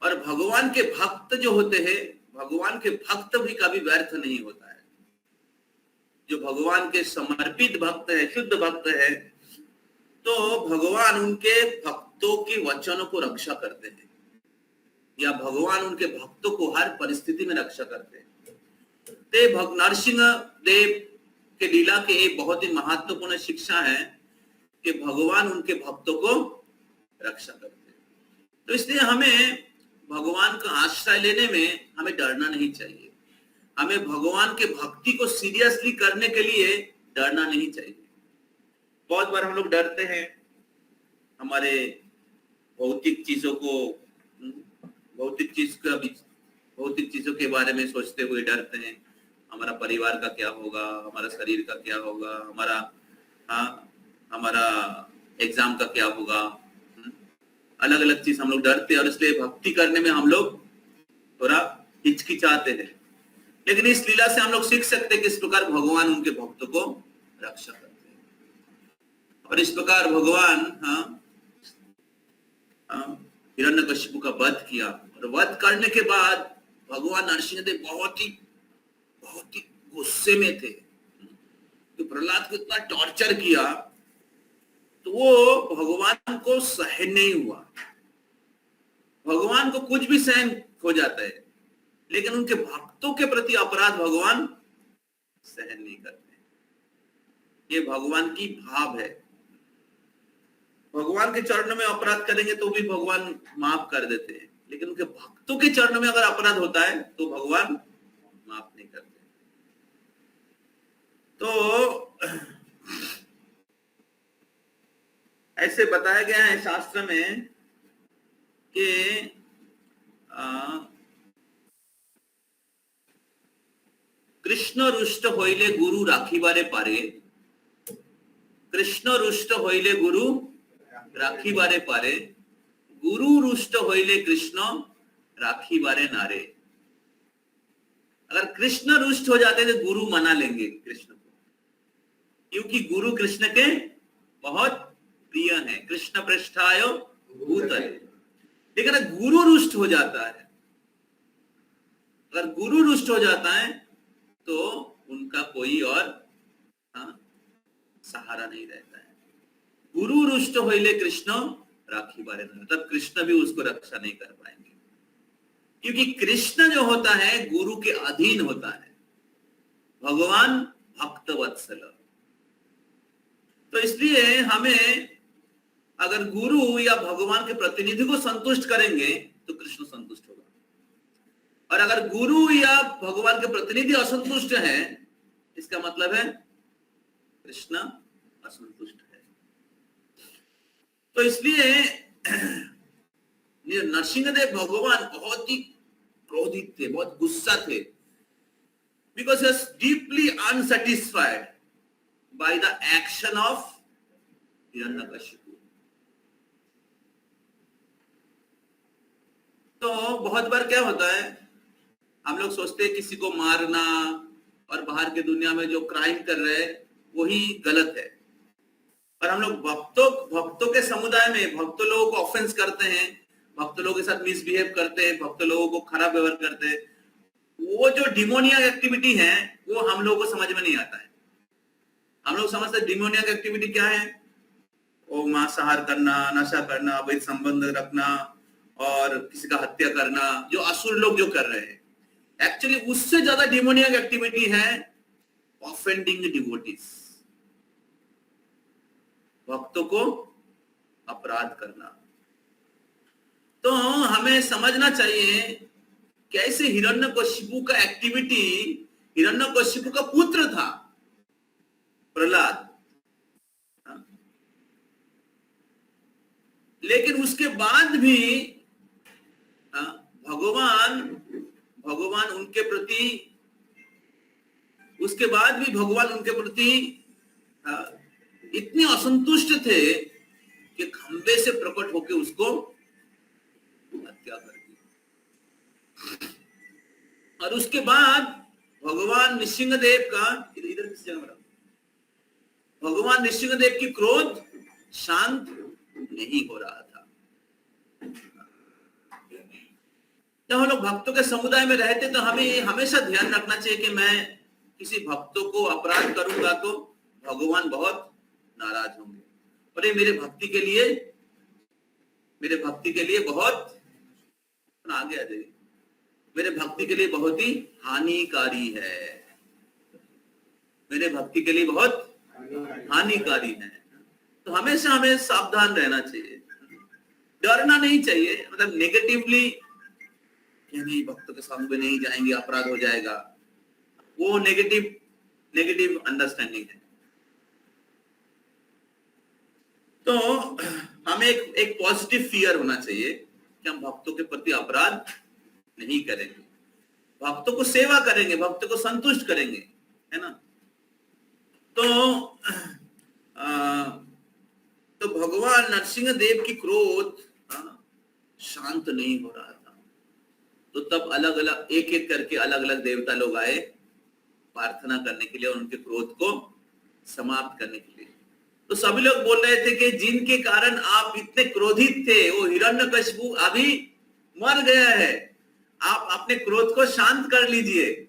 और भगवान के भक्त जो होते हैं, भगवान के भक्त भी कभी व्यर्थ नहीं होता है। जो भगवान के समर्पित भक्त है, शुद्ध भक्त है, तो भगवान उनके भक्तों के वचनों को रक्षा करते हैं, या भगवान उनके भक्तों को हर परिस्थिति में रक्षा करते हैं। नरसिंह देव के लीला के एक बहुत ही महत्वपूर्ण शिक्षा है कि भगवान उनके भक्तों को रक्षा करते हैं। तो इसलिए हमें भगवान का आश्रय लेने में हमें डरना नहीं चाहिए। हमें भगवान के भक्ति को सीरियसली करने के लिए डरना नहीं चाहिए। बहुत बार हम लोग डरते हैं, हमारे भौतिक चीजों के बारे में सोचते हुए डरते हैं। हमारा परिवार का क्या होगा, हमारा शरीर का क्या होगा, हमारा एग्जाम का क्या होगा, अलग अलग चीज हम लोग डरते हैं, और इसलिए भक्ति करने में हम लोग थोड़ा हिचकिचाते हैं। लेकिन इस लीला से हम लोग सीख सकते हैं कि इस प्रकार भगवान उनके भक्तों को रक्षा करते हैं, और इस प्रकार भगवान हिरण्यकशिपु का वध किया। और वध करने के बाद भगवान नरसिंहदेव बहुत ही गुस्से में थे। तो प्रहलाद को इतना टॉर्चर किया तो वो भगवान को सहन नहीं हुआ। भगवान को कुछ भी सहन हो जाता है, लेकिन उनके भक्तों के प्रति अपराध भगवान सहन नहीं करते। ये भगवान की भाव है। भगवान के चरणों में अपराध करेंगे तो भी भगवान माफ कर देते हैं, लेकिन उनके भक्तों के चरणों में अगर अपराध होता है तो भगवान माफ नहीं करते। तो ऐसे बताया गया है शास्त्र में कि कृष्ण रुष्ट होइले गुरु राखीबारे पारे, कृष्ण रुष्ट होइले गुरु राखीबारे पारे, गुरु रुष्ट होइले कृष्ण राखीबारे नारे। अगर कृष्ण रुष्ट हो जाते तो गुरु मना लेंगे कृष्ण को, क्योंकि गुरु कृष्ण के बहुत प्रिय है। कृष्ण पृष्ठाय भूतले। लेकिन अगर गुरु रुष्ट हो जाता है, अगर गुरु रुष्ट हो जाता है तो उनका कोई और सहारा नहीं रहता है। गुरु रुष्ट होइले कृष्ण राखी बारे नारे, तब कृष्ण भी उसको रक्षा नहीं कर पाएंगे, क्योंकि कृष्ण जो होता है गुरु के अधीन होता है। भगवान भक्त वत्सल। तो इसलिए हमें अगर गुरु या भगवान के प्रतिनिधि को संतुष्ट करेंगे तो कृष्ण संतुष्ट होगा, और अगर गुरु या भगवान के प्रतिनिधि असंतुष्ट है, इसका मतलब है कृष्ण असंतुष्ट है। तो इसलिए नरसिंहदेव भगवान बहुत ही क्रोधित थे, बहुत गुस्सा थे, because he was deeply unsatisfied by the action of Hiranyakashipu. तो बहुत बार क्या होता है, हम लोग सोचते हैं किसी को मारना और बाहर की दुनिया में जो क्राइम कर रहे हैं वही गलत है, और हम लोग भक्तों के समुदाय में भक्त लोगों को ऑफेंस करते हैं, भक्त लोगों के साथ मिसबिहेव करते हैं, भक्त लोगों को खराब व्यवहार करते हैं। वो जो डिमोनियक एक्टिविटी है वो हम लोगों को समझ में नहीं आता है। हम लोग समझते हैं डिमोनियक एक्टिविटी क्या है, वो मांसाहार करना, नशा करना, अवैध संबंध रखना और किसी का हत्या करना, जो असुर लोग जो कर रहे हैं। एक्चुअली उससे ज्यादा डिमोनियक एक्टिविटी है ऑफेंडिंग डिवोटीज, भक्तों को अपराध करना। तो हमें समझना चाहिए कैसे हिरण्यकशिपु का एक्टिविटी, हिरण्यकशिपु का पुत्र था प्रहलाद, लेकिन उसके बाद भी भगवान उनके प्रति, उसके बाद भी भगवान उनके प्रति इतने असंतुष्ट थे कि खंबे से प्रकट होकर उसको हत्या कर दी। और उसके बाद भगवान नृसिंहदेव का इधर किस जगह, भगवान नृसिंहदेव की क्रोध शांत नहीं हो रहा था। जब हम लोग भक्तों के समुदाय में रहते तो हमें हमेशा ध्यान रखना चाहिए कि मैं किसी भक्तों को अपराध करूंगा तो भगवान बहुत नाराज होंगे, और ये मेरे भक्ति के लिए बहुत आगे आ जाइए, मेरे भक्ति के लिए बहुत ही हानिकारी है, मेरे भक्ति के लिए बहुत हानिकारी है। तो हमेशा हमें सावधान रहना चाहिए, डरना नहीं चाहिए, मतलब नेगेटिवली नहीं भक्तों के सामने नहीं जाएंगे अपराध हो जाएगा, वो नेगेटिव अंडरस्टैंडिंग है। तो हमें एक पॉजिटिव फियर होना चाहिए कि हम भक्तों के प्रति अपराध नहीं करेंगे, भक्तों को सेवा करेंगे, भक्तों को संतुष्ट करेंगे, है ना। तो भगवान नरसिंह देव की क्रोध शांत नहीं हो रहा था। तो तब अलग अलग एक एक करके अलग अलग देवता लोग आए प्रार्थना करने के लिए, उनके क्रोध को समाप्त करने के लिए। तो सभी लोग बोल रहे थे कि जिनके कारण आप इतने क्रोधित थे वो हिरण्यकशिपु अभी मर गया है, आप अपने क्रोध को शांत कर लीजिए।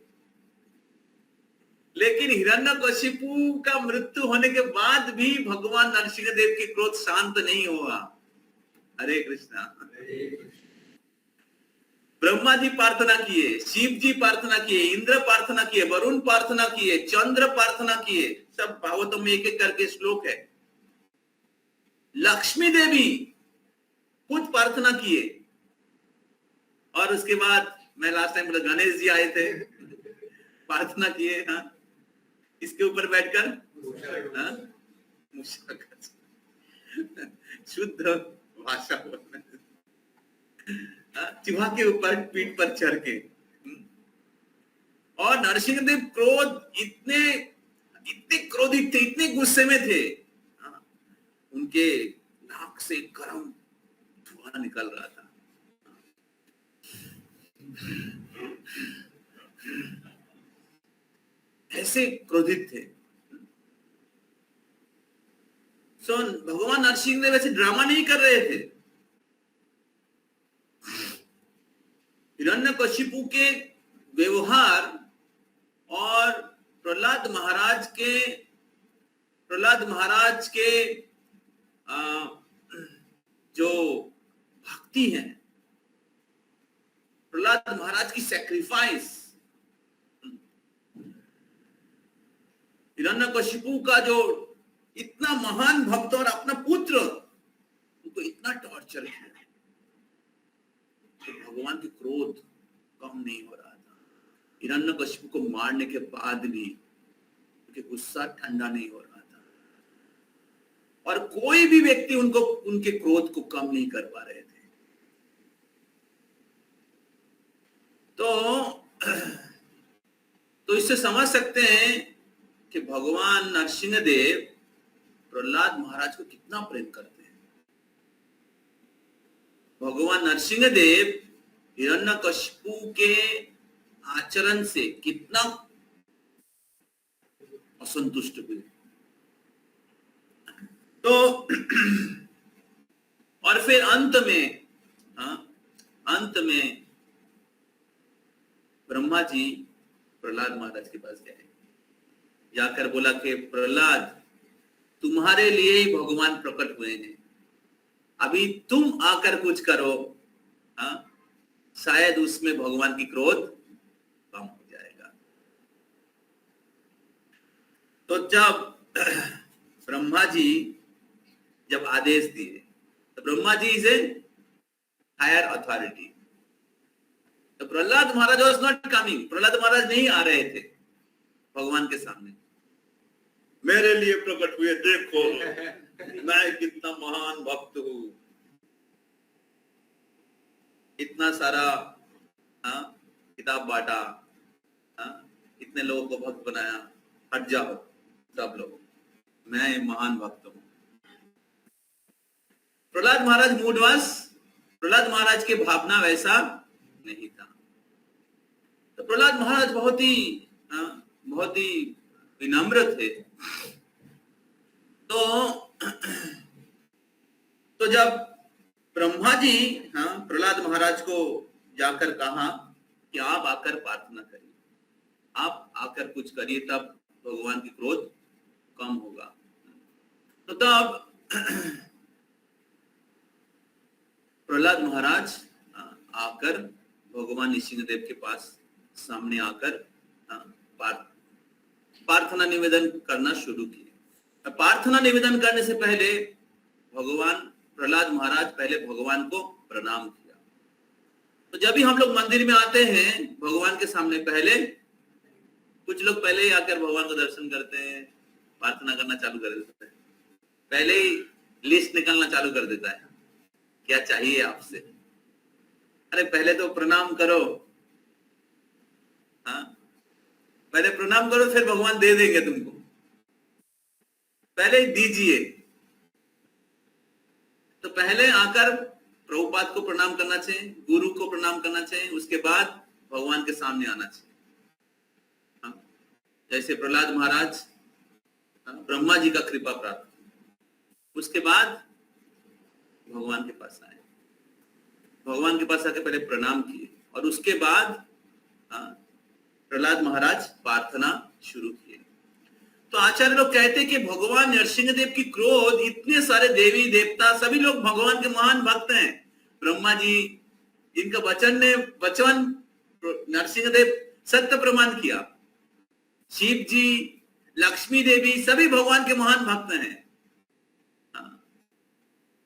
लेकिन हिरण्यकशिपु का मृत्यु होने के बाद भी भगवान नरसिंह देव की क्रोध शांत नहीं हुआ। हरे कृष्णा। ब्रह्मा जी प्रार्थना किए, शिव जी प्रार्थना किए, इंद्र प्रार्थना किए, वरुण प्रार्थना किए, चंद्र प्रार्थना किए, सब भागवतों में एक एक करके श्लोक है। लक्ष्मी देवी खुद प्रार्थना किए, और उसके बाद मैं लास्ट टाइम बोला गणेश जी आए थे, प्रार्थना किए, हाँ, इसके ऊपर बैठकर शुद्ध भाषा बोलना, चिवा के ऊपर पीठ पर चढ़ के। और नरसिंह देव क्रोध इतने क्रोधित थे, इतने गुस्से में थे, उनके नाक से गरम धुआं निकल रहा था। ऐसे क्रोधित थे। भगवान नरसिंह देव वैसे ड्रामा नहीं कर रहे थे। हिरण्यकशिपु के व्यवहार और प्रहलाद महाराज के जो भक्ति है, प्रहलाद महाराज की सैक्रिफाइस, हिरण्यकशिपु का जो इतना महान भक्त और अपना पुत्र, उनको इतना टॉर्चर किया, तो भगवान की क्रोध कम नहीं हो रहा था। हिरण्यकशिपु को मारने के बाद भी उनके गुस्सा ठंडा नहीं हो रहा था, और कोई भी व्यक्ति उनके क्रोध को कम नहीं कर पा रहे थे। तो इससे समझ सकते हैं कि भगवान नरसिंह देव प्रहलाद महाराज को कितना प्रेम करते हैं। भगवान नरसिंह देव हिरण्यकशिपु के आचरण से कितना असंतुष्ट हुए। तो और फिर अंत में ब्रह्मा जी प्रहलाद महाराज के पास गए, जाकर बोला कि प्रहलाद, तुम्हारे लिए ही भगवान प्रकट हुए हैं, अभी तुम आकर कुछ करो, शायद उसमें भगवान की क्रोध कम हो जाएगा। तो जब ब्रह्मा जी जब आदेश दिए, तो Brahma ji is a higher authority, तो प्रहलाद महाराज वाज नॉट कमिंग, प्रहलाद महाराज नहीं आ रहे थे भगवान के सामने, मेरे लिए प्रकट हुए, देखो मैं कितना महान भक्त हूं, इतना सारा किताब बांटा, इतने लोगों को भक्त बनाया, हट जाओ सब लोग, मैं महान भक्त हूं। प्रहलाद महाराज मूड वास, प्रहलाद महाराज के भावना वैसा नहीं था। तो प्रहलाद महाराज बहुत ही विनम्र थे। तो जब ब्रह्मा जी प्रहलाद महाराज को जाकर कहा कि आप आकर प्रार्थना करिए, आप आकर कुछ करिए, तब भगवान की क्रोध कम होगा। तो तब प्रहलाद महाराज आकर भगवान नृसिंहदेव के पास सामने आकर प्रार्थना निवेदन करना शुरू किए। प्रार्थना निवेदन करने से पहले प्रहलाद महाराज पहले भगवान को प्रणाम किया। तो जब भी हम लोग मंदिर में आते हैं भगवान के सामने, पहले कुछ लोग पहले ही आकर भगवान को दर्शन करते हैं, प्रार्थना करना चालू कर देते हैं, पहले ही लिस्ट निकलना चालू कर देता है, क्या चाहिए आपसे। अरे पहले तो प्रणाम करो, पहले प्रणाम करो, फिर भगवान दे देंगे तुमको, पहले दीजिए। तो पहले आकर प्रभुपाद को प्रणाम करना चाहिए, गुरु को प्रणाम करना चाहिए, उसके बाद भगवान के सामने आना चाहिए। जैसे प्रहलाद महाराज ब्रह्मा जी का कृपा प्राप्त, उसके बाद भगवान के पास आए, भगवान के पास आके पहले प्रणाम किए और उसके बाद प्रहलाद महाराज प्रार्थना शुरू किए। तो आचार्य लोग कहते हैं कि भगवान नरसिंहदेव की क्रोध, इतने सारे देवी देवता सभी लोग भगवान के महान भक्त हैं। ब्रह्मा जी जिनका वचन नरसिंहदेव सत्य प्रमाण किया, शिव जी, लक्ष्मी देवी सभी भगवान के महान भक्त हैं।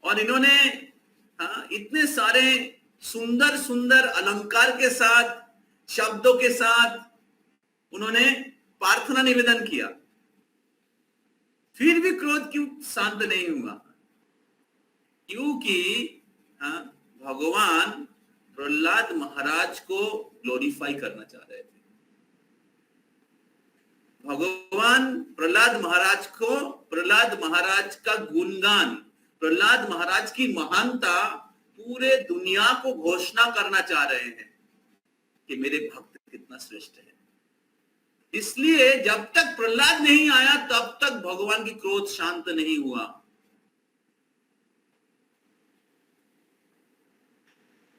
और इन्होंने इतने सारे सुंदर सुंदर अलंकार के साथ, शब्दों के साथ उन्होंने प्रार्थना निवेदन किया, फिर भी क्रोध क्यों शांत नहीं हुआ? क्योंकि भगवान प्रहलाद महाराज को ग्लोरीफाई करना चाह रहे थे। भगवान प्रहलाद महाराज का गुणगान, प्रहलाद महाराज की महानता पूरे दुनिया को घोषणा करना चाह रहे हैं कि मेरे भक्त कितना श्रेष्ठ है। इसलिए जब तक प्रहलाद नहीं आया तब तक भगवान की क्रोध शांत नहीं हुआ।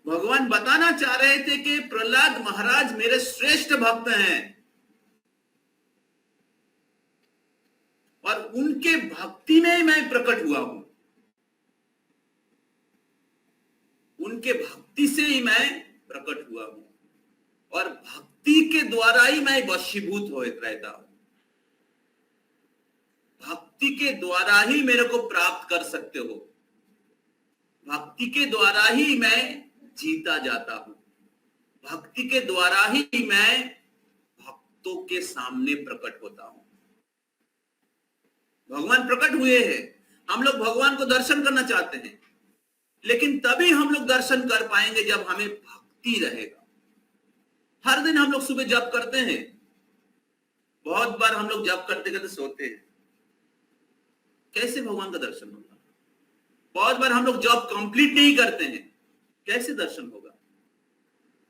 भगवान बताना चाह रहे थे कि प्रहलाद महाराज मेरे श्रेष्ठ भक्त हैं और उनके भक्ति में ही मैं प्रकट हुआ हूं, उनके भक्ति से ही मैं प्रकट हुआ हूं और भक्ति के द्वारा ही मैं वशीभूत हो रहता हूं। भक्ति के द्वारा ही मेरे को प्राप्त कर सकते हो, भक्ति के द्वारा ही मैं जीता जाता हूं, भक्ति के द्वारा ही मैं भक्तों के सामने प्रकट होता हूं। भगवान प्रकट हुए हैं, हम लोग भगवान को दर्शन करना चाहते हैं, लेकिन तभी हम लोग दर्शन कर पाएंगे जब हमें भक्ति रहेगा। हर दिन हम लोग सुबह जप करते हैं, बहुत बार हम लोग जप करते करते सोते हैं, कैसे भगवान का दर्शन होगा? बहुत बार हम लोग जप कंप्लीट नहीं करते हैं, कैसे दर्शन होगा?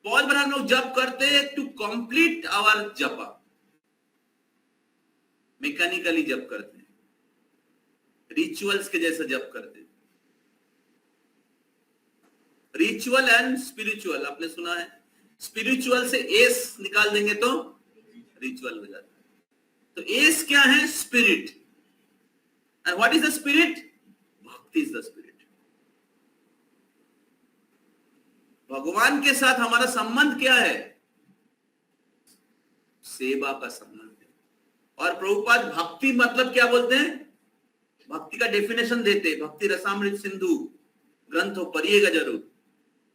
बहुत बार हम लोग जप करते हैं टू कंप्लीट आवर जपा, मैकेनिकली जप करते हैं, रिचुअल्स के जैसा जप करते हैं। रिचुअल एंड स्पिरिचुअल, आपने सुना है, स्पिरिचुअल से एस निकाल देंगे तो रिचुअल हो जाता है। तो एस क्या है? Spirit. And what is the spirit? भक्ति इज द स्पिरिट। भगवान के साथ हमारा संबंध क्या है? सेवा का संबंध है। और प्रभुपाद भक्ति मतलब क्या बोलते हैं, भक्ति का डेफिनेशन देते, भक्ति रसामृत सिंधु ग्रंथ हो, पढ़िएगा जरूर।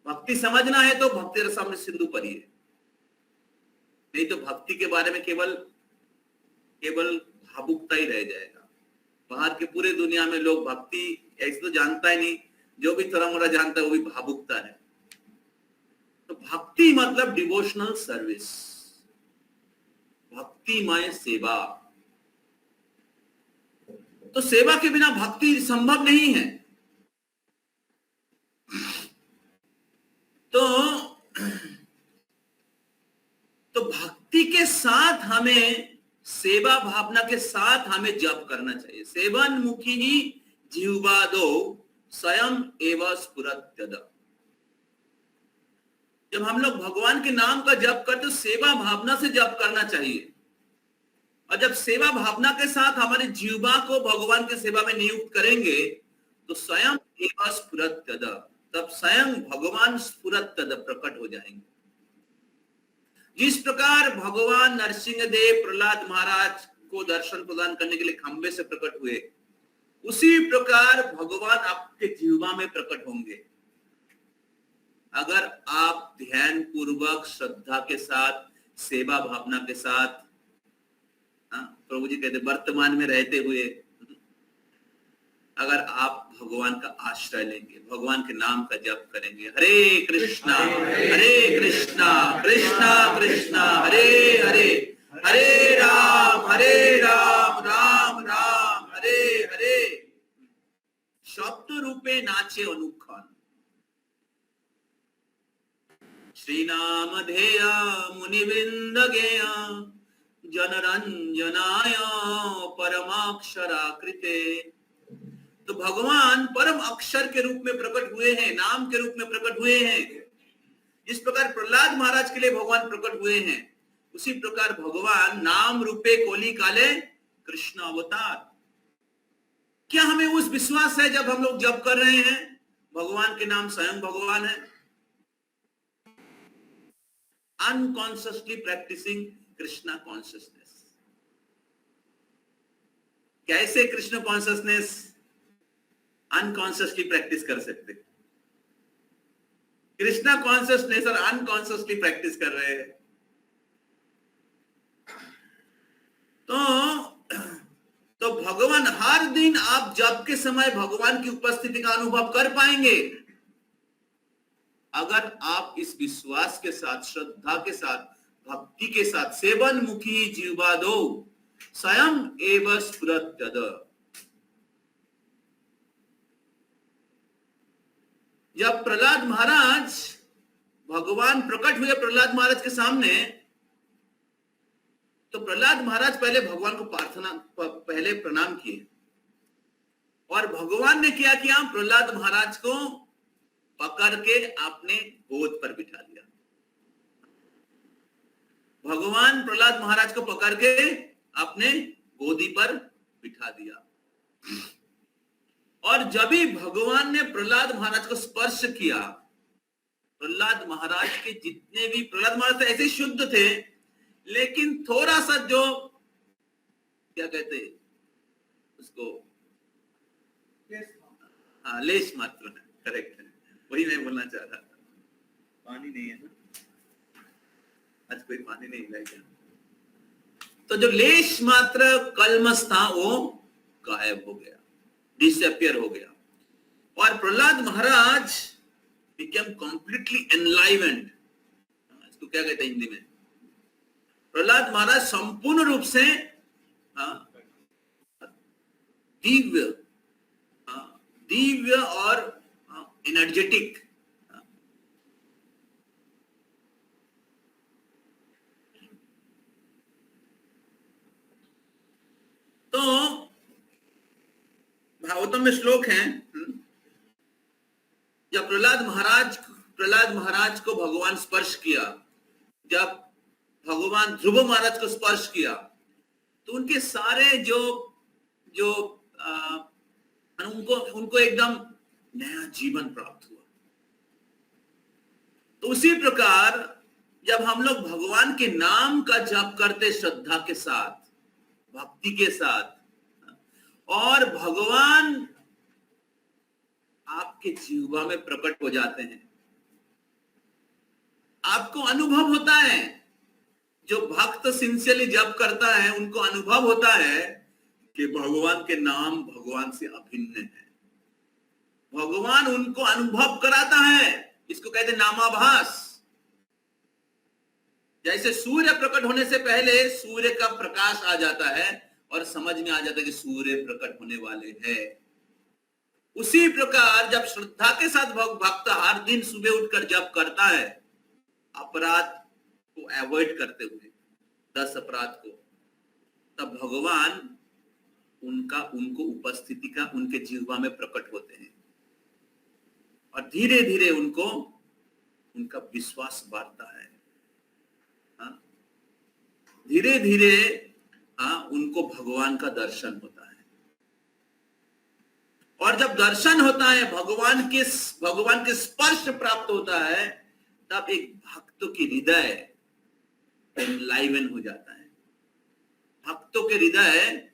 भक्ति समझना है तो भक्ति रसामृत सिंधु पढ़िए, नहीं तो भक्ति के बारे में केवल भावुकता ही रह जाएगा। बाहर के पूरे दुनिया में लोग भक्ति ऐसे तो जानता ही नहीं, जो भी थोड़ा मोड़ा जानता है वो भी भावुकता है। तो भक्ति मतलब डिवोशनल सर्विस, भक्तिमय सेवा। तो सेवा के बिना भक्ति संभव नहीं है। तो भक्ति के साथ हमें, सेवा भावना के साथ हमें जप करना चाहिए। सेवन्मुखी ही जिह्वादो स्वयं एवं स्फुरत्यद। जब हम लोग भगवान के नाम का जप करते तो सेवा भावना से जप करना चाहिए, और जब सेवा भावना के साथ हमारे जीवा को भगवान की सेवा में नियुक्त करेंगे तो स्वयं एवं स्फुरत्यद, तब स्वयं भगवान स्फुरत्यद प्रकट हो जाएंगे। जिस प्रकार भगवान नरसिंह देव प्रहलाद महाराज को दर्शन प्रदान करने के लिए खंबे से प्रकट हुए, उसी प्रकार भगवान आपके जीवा में प्रकट होंगे अगर आप ध्यान पूर्वक श्रद्धा के साथ सेवा भावना के साथ, प्रभु जी कहते वर्तमान में रहते हुए अगर आप भगवान का आश्रय लेंगे, भगवान के नाम का जप करेंगे, हरे कृष्णा कृष्णा कृष्णा हरे हरे, हरे राम राम राम हरे हरे, शब्द रूपे नाचे अनुखान। श्री नाम धेया मुनिवृंद गेया जनरंजनाय परमाक्षराकृते। तो भगवान परम अक्षर के रूप में प्रकट हुए हैं, नाम के रूप में प्रकट हुए हैं। जिस प्रकार प्रहलाद महाराज के लिए भगवान प्रकट हुए हैं, उसी प्रकार भगवान नाम रूपे कोली काले कृष्ण अवतार। क्या हमें उस विश्वास है जब हम लोग जप कर रहे हैं भगवान के नाम स्वयं भगवान है? Unconsciously practising Krishna consciousness. कैसे कृष्ण कॉन्शियसनेस अनकॉन्शियसली प्रैक्टिस कर सकते? कृष्णा कॉन्शियसनेस और अनकॉन्शियसली प्रैक्टिस कर रहे हैं। तो भगवान हर दिन आप जप के समय भगवान की उपस्थिति का अनुभव कर पाएंगे अगर आप इस विश्वास के साथ, श्रद्धा के साथ, भक्ति के साथ, सेवन मुखी जीवादो स्वयं एवं स्फुरत्यद। जब प्रहलाद महाराज, भगवान प्रकट हुए प्रहलाद महाराज के सामने, तो प्रहलाद महाराज पहले भगवान को पहले प्रणाम किए, और भगवान ने क्या किया, प्रहलाद महाराज को पकड़ के अपने गोद पर बिठा लिया। भगवान प्रहलाद महाराज को पकड़ के अपने गोदी पर बिठा दिया, और जब भी भगवान ने प्रहलाद महाराज को स्पर्श किया, प्रहलाद महाराज के जितने भी, प्रहलाद महाराज तो ऐसे शुद्ध थे, लेकिन थोड़ा सा जो क्या कहते उसको, हाँ लेश मात्र है, करेक्ट है, वही मैं बोलना चाह रहा था। पानी नहीं है ना आज, कोई पानी नहीं लाएगा। तो जो लेश मात्र कलमस था वो गायब हो गया, डिसअपियर हो गया, और प्रहलाद महाराज बिकेम कंप्लीटली एनलाइवेंड। इसको क्या कहते हैं हिंदी में? प्रहलाद महाराज संपूर्ण रूप से दिव्य और एनर्जेटिक, तो भागवतम में श्लोक है, जब प्रहलाद महाराज को भगवान स्पर्श किया, जब भगवान ध्रुव महाराज को स्पर्श किया, तो उनके सारे जो उनको एकदम नया जीवन प्राप्त हुआ। तो उसी प्रकार जब हम लोग भगवान के नाम का जप करते श्रद्धा के साथ, भक्ति के साथ, और भगवान आपके जीवा में प्रकट हो जाते हैं। आपको अनुभव होता है, जो भक्त सिंसियरली जप करता है उनको अनुभव होता है कि भगवान के नाम भगवान से अभिन्न है। भगवान उनको अनुभव कराता है, इसको कहते हैं नामाभास। जैसे सूर्य प्रकट होने से पहले सूर्य का प्रकाश आ जाता है और समझ में आ जाता है कि सूर्य प्रकट होने वाले हैं। उसी प्रकार जब श्रद्धा के साथ भक्त हर दिन सुबह उठकर जप करता है, अपराध को अवॉइड करते हुए 10 अपराध को, तब भगवान उनको उपस्थिति का उनके जीवा में प्रकट होते हैं और धीरे धीरे उनका विश्वास बढ़ता है। धीरे धीरे उनको भगवान का दर्शन होता है, और जब दर्शन होता है, भगवान के स्पर्श प्राप्त होता है, तब एक भक्तों की हृदय एनलाइवन हो जाता है। भक्तों के हृदय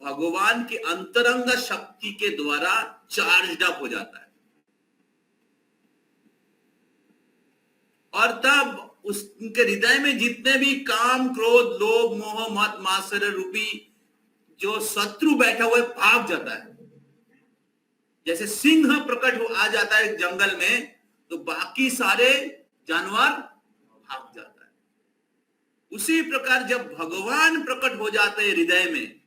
भगवान की अंतरंग शक्ति के द्वारा चार्ज्ड अप हो जाता है, और तब उनके हृदय में जितने भी काम, क्रोध, लोभ, मोह, मद, मात्सर्य रूपी जो शत्रु बैठा हुआ है भाग जाता है। जैसे सिंह प्रकट आ जाता है जंगल में, तो बाकी सारे जानवर भाग जाता है। उसी प्रकार जब भगवान प्रकट हो जाते हैं हृदय में,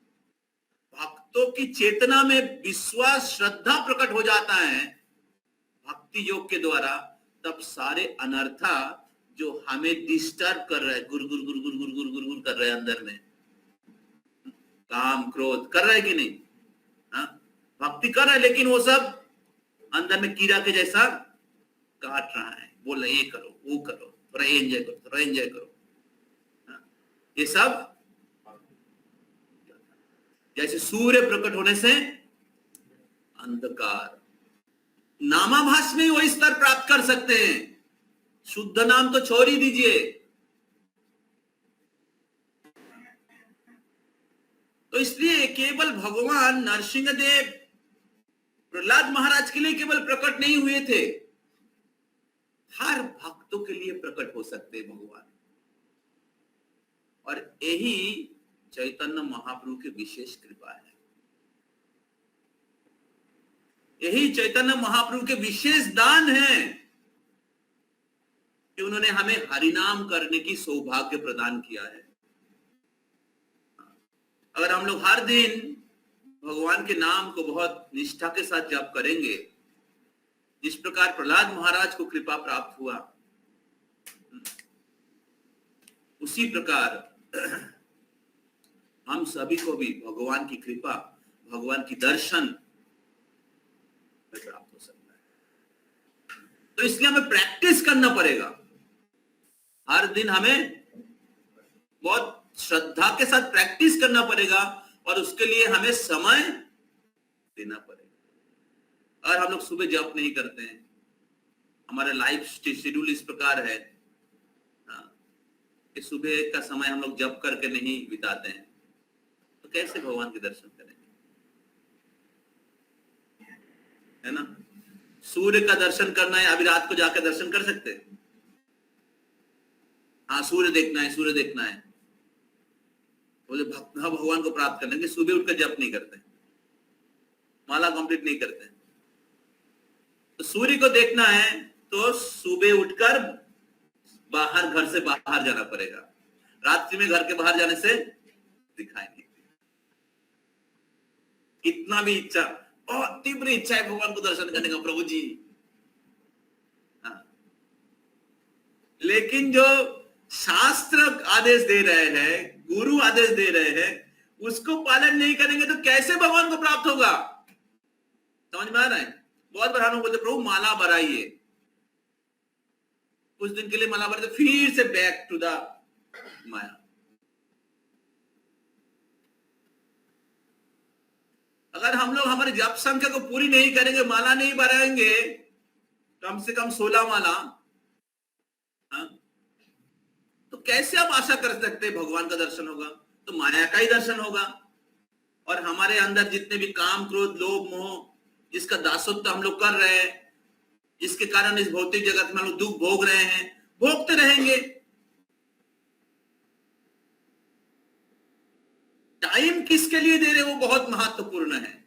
भक्तों की चेतना में विश्वास, श्रद्धा प्रकट हो जाता है भक्ति योग के द्वारा, तब सारे अनर्था जो हमें डिस्टर्ब कर रहे हैं, गुर गुर गुर गुर गुर गुर गुर गुर कर रहे हैं अंदर में, काम क्रोध कर रहे हैं कि नहीं? भक्ति कर रहे हैं, लेकिन वो सब अंदर में कीड़ा के जैसा काट रहा है, बोल रहे ये करो, वो करो, थोड़ा एंजॉय करो, थोड़ा एंजॉय करो। ये सब जैसे सूर्य प्रकट होने से अंधकार, नामाभास में वही स्तर प्राप्त कर सकते हैं, शुद्ध नाम तो छोड़ ही दीजिए। तो इसलिए केवल भगवान नरसिंहदेव प्रहलाद महाराज के लिए केवल प्रकट नहीं हुए थे, हर भक्तों के लिए प्रकट हो सकते हैं भगवान। और यही चैतन्य महाप्रभु की विशेष कृपा है, यही चैतन्य महाप्रभु के विशेष दान है कि उन्होंने हमें हरिनाम करने की सौभाग्य प्रदान किया है। अगर हम लोग हर दिन भगवान के नाम को बहुत निष्ठा के साथ जप करेंगे, जिस प्रकार प्रहलाद महाराज को कृपा प्राप्त हुआ, उसी प्रकार हम सभी को भी भगवान की कृपा, भगवान की दर्शन प्राप्त हो सकता है। तो इसलिए हमें प्रैक्टिस करना पड़ेगा, हर दिन हमें बहुत श्रद्धा के साथ प्रैक्टिस करना पड़ेगा, और उसके लिए हमें समय देना पड़ेगा। अगर हम लोग सुबह जप नहीं करते हैं, हमारा लाइफ शेड्यूल इस प्रकार है कि सुबह का समय हम लोग जप करके नहीं बिताते हैं, तो कैसे भगवान के दर्शन करेंगे? है ना? सूर्य का दर्शन करना है, अभी रात को जाकर दर्शन कर सकते हैं? हाँ, सूर्य देखना है, सूर्य देखना है, बोले भगवान को प्राप्त करने के सुबह उठकर जप नहीं करते, माला कंप्लीट नहीं करते। तो सूर्य को देखना है तो सुबह उठकर बाहर, घर से बाहर जाना पड़ेगा। रात्रि में घर के बाहर जाने से दिखाई नहीं देगा। कितना भी इच्छा, बहुत तीव्र इच्छा है भगवान को दर्शन करने का, प्रभु जी, हाँ, लेकिन जो शास्त्र आदेश दे रहे हैं, गुरु आदेश दे रहे हैं, उसको पालन नहीं करेंगे तो कैसे भगवान को प्राप्त होगा? समझ में आ रहा है? बहुत बार हम बोलते प्रभु माला बढ़ाइए, कुछ दिन के लिए माला बढ़ाते, फिर से बैक टू द माया। अगर हम लोग हमारी जप संख्या को पूरी नहीं करेंगे, माला नहीं बढ़ाएंगे, कम से कम 16 माला, हाँ, तो कैसे आप आशा कर सकते हैं भगवान का दर्शन होगा? तो माया का ही दर्शन होगा। और हमारे अंदर जितने भी काम, क्रोध, लोभ, मोह, इसका दासत्व हम लोग कर रहे हैं, इसके कारण इस भौतिक जगत में हम लोग दुख भोग रहे हैं, भोगते रहेंगे। टाइम किसके लिए दे रहे वो बहुत महत्वपूर्ण है।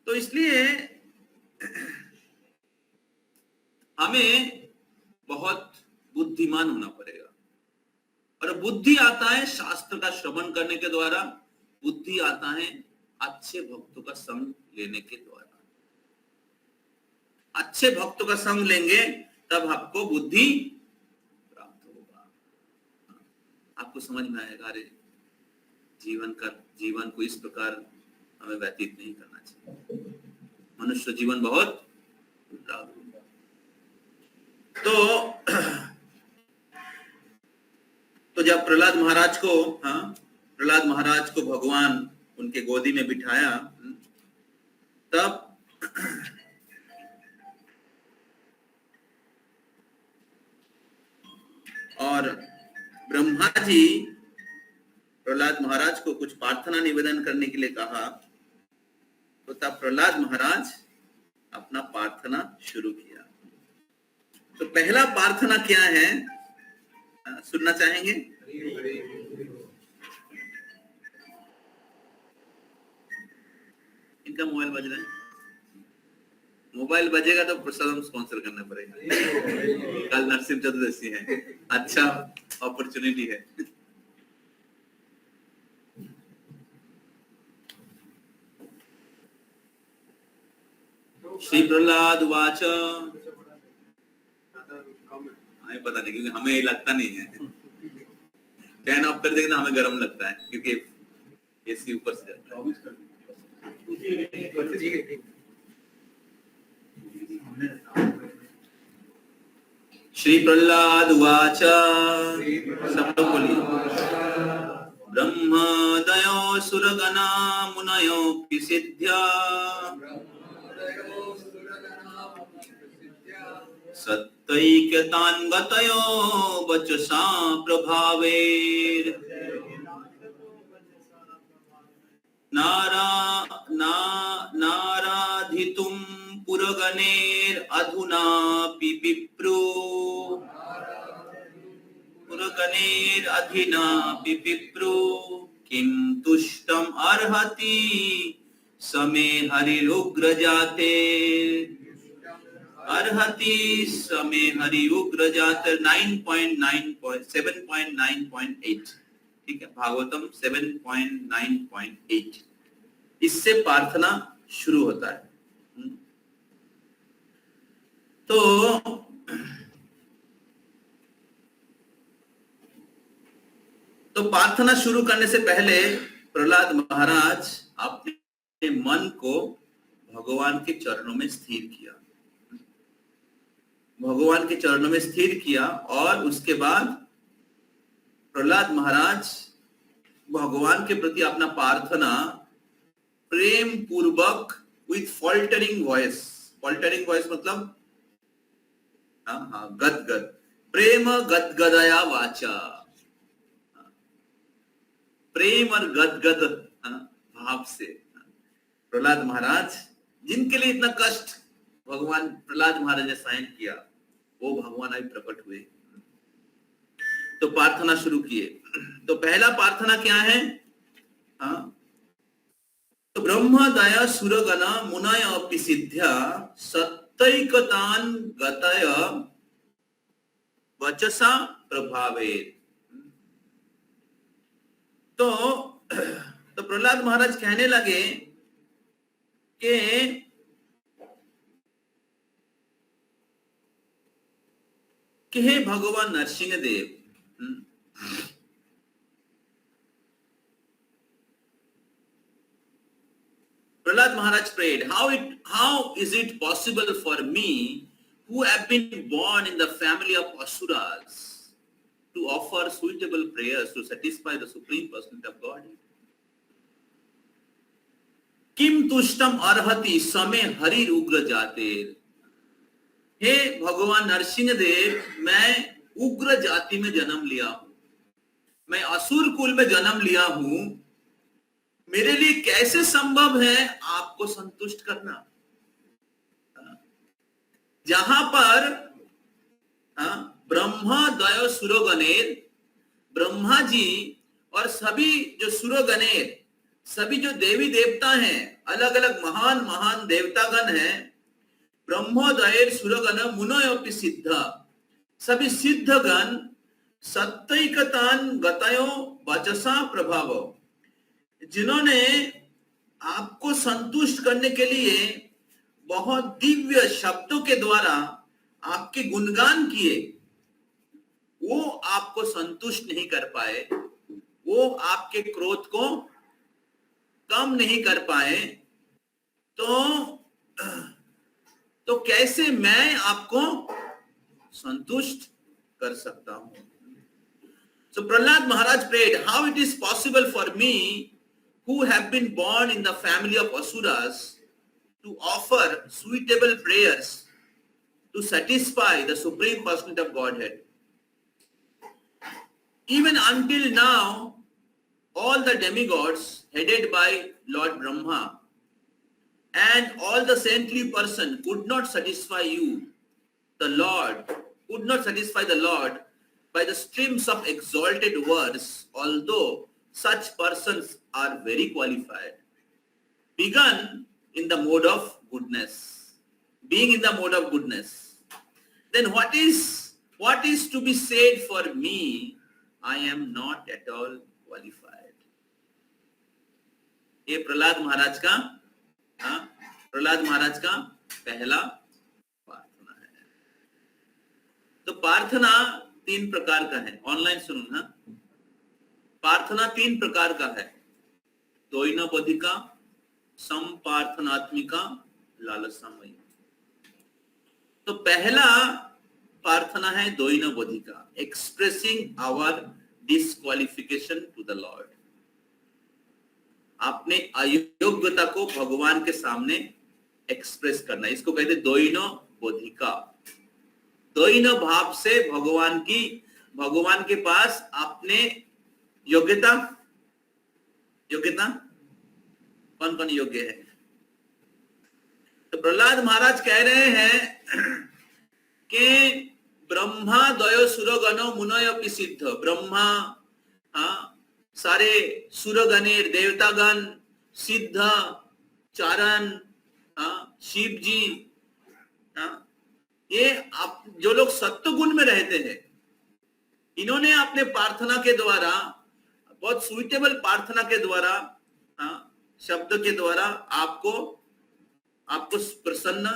तो इसलिए हमें बहुत बुद्धिमान होना पड़ेगा। और बुद्धि आता है शास्त्र का श्रवण करने के द्वारा, बुद्धि आता है अच्छे भक्तों का संग लेने के द्वारा। अच्छे भक्तों का संग लेंगे तब आपको बुद्धि प्राप्त होगा। आपको समझ में आएगा, अरे जीवन को इस प्रकार हमें व्यतीत नहीं करना चाहिए, मनुष्य जीवन बहुत तो जब प्रहलाद महाराज को भगवान उनके गोदी में बिठाया, तब और ब्रह्मा जी प्रहलाद महाराज को कुछ प्रार्थना निवेदन करने के लिए कहा, तो तब प्रहलाद महाराज अपना प्रार्थना शुरू किया। तो पहला प्रार्थना क्या है, सुनना चाहेंगे? इनका मोबाइल बज रहा है, मोबाइल बजेगा तो प्रसाद स्पॉन्सर करना पड़ेगा। कल नरसिंह चतुर्दशी है, अच्छा अपॉर्चुनिटी है। श्री प्रहलाद वाच, हमें पता नहीं क्योंकि हमें लगता नहीं है, फैन ऑफ कर देंगे ना हमें गर्म लगता है क्योंकि एसी ऊपर से जाता है। श्री प्रहलाद वाच, सब लोग बोलिए। ब्रह्म दयो सुरगना मुनयो सिद्ध्या सत्यैक्यतान् गतयो वचसा प्रभावेर नाराधितुं पुरगणेर अधुनापि विप्रो किं तुष्टम् अर्हति समे हरिरुग्र जाते 7.9.8, ठीक है, भागवतम 7.9.8, इससे प्रार्थना शुरू होता है। तो प्रार्थना शुरू करने से पहले प्रहलाद महाराज अपने मन को भगवान के चरणों में स्थिर किया, और उसके बाद प्रहलाद महाराज भगवान के प्रति अपना प्रार्थना प्रेम पूर्वक विथ फॉल्टरिंग वॉइस मतलब गदगद, प्रेम गदगदया वाचा, प्रेम और गदगद भाव से प्रहलाद महाराज, जिनके लिए इतना कष्ट भगवान प्रहलाद महाराज ने सहन किया, वो भगवान अभी प्रकट हुए, तो प्रार्थना शुरू किए। तो पहला प्रार्थना क्या है? तो ब्रह्म दया सुरगण मुनय अपि सिद्ध्या सत्यैकतान् गतय वचसा प्रभावे। तो प्रहलाद महाराज कहने लगे कि हे भगवान Narsingh Dev, Prahlad Maharaj prayed, how is it possible for me, who have been born in the family of Asuras, to offer suitable prayers to satisfy the Supreme Personality of God? किम तुष्टम अर्हति समे हरि उग्र जाते। हे भगवान नरसिंह देव, मैं उग्र जाति में जन्म लिया हूं, मैं असुर कुल में जन्म लिया हूं, मेरे लिए कैसे संभव है आपको संतुष्ट करना? जहां पर ब्रह्मा द्वयो सुरगणेर, ब्रह्मा जी और सभी जो सुरगणेर, सभी जो देवी देवता हैं, अलग अलग महान महान देवतागण हैं, ब्रह्मोदयर सुरगण मुनयोपि सिद्ध, सभी सिद्धगण सत्यैकतान गतयो वचसा प्रभाव, जिन्होंने आपको संतुष्ट करने के लिए बहुत दिव्य शब्दों के द्वारा आपके गुणगान किए, वो आपको संतुष्ट नहीं कर पाए, वो आपके क्रोध को कम नहीं कर पाए, तो कैसे मैं आपको संतुष्ट कर सकता हूं? So Prahlad Maharaj prayed, how it is possible for me, who have been born in the family of Asuras, to offer suitable prayers to satisfy the Supreme Personality of Godhead. Even until now, all the demigods headed by Lord Brahma and all the saintly person could not satisfy you, the Lord, could not satisfy the Lord by the streams of exalted words, although such persons are very qualified. Begun in the mode of goodness, being in the mode of goodness, then what is to be said for me? I am not at all qualified. ये प्रहलाद महाराज का पहला प्रार्थना है। तो प्रार्थना 3 प्रकार का है, ऑनलाइन सुनो ना। प्रार्थना 3 प्रकार का है, द्वैनबोधिका, संप्रार्थनात्मिका, लालसामयी। तो पहला प्रार्थना है Dainyabodhika, expressing our disqualification to the lord, अपने अयोग्यता को भगवान के सामने एक्सप्रेस करना, इसको कहते हैं द्वैनबोधिका। द्वैन भाव से भगवान के पास अपने योग्यता कौन कौन योग्य है? तो प्रहलाद महाराज कह रहे हैं कि ब्रह्मा द्वयो सुरगणो मुनयोपि सिद्ध, ब्रह्मा सारे सुरगणेर देवतागण, सिद्ध, चारण, शिव जी, ये आप जो लोग सत्व गुण में रहते हैं, इन्होंने अपने प्रार्थना के द्वारा, बहुत सुइटेबल प्रार्थना के द्वारा, शब्द के द्वारा आपको प्रसन्न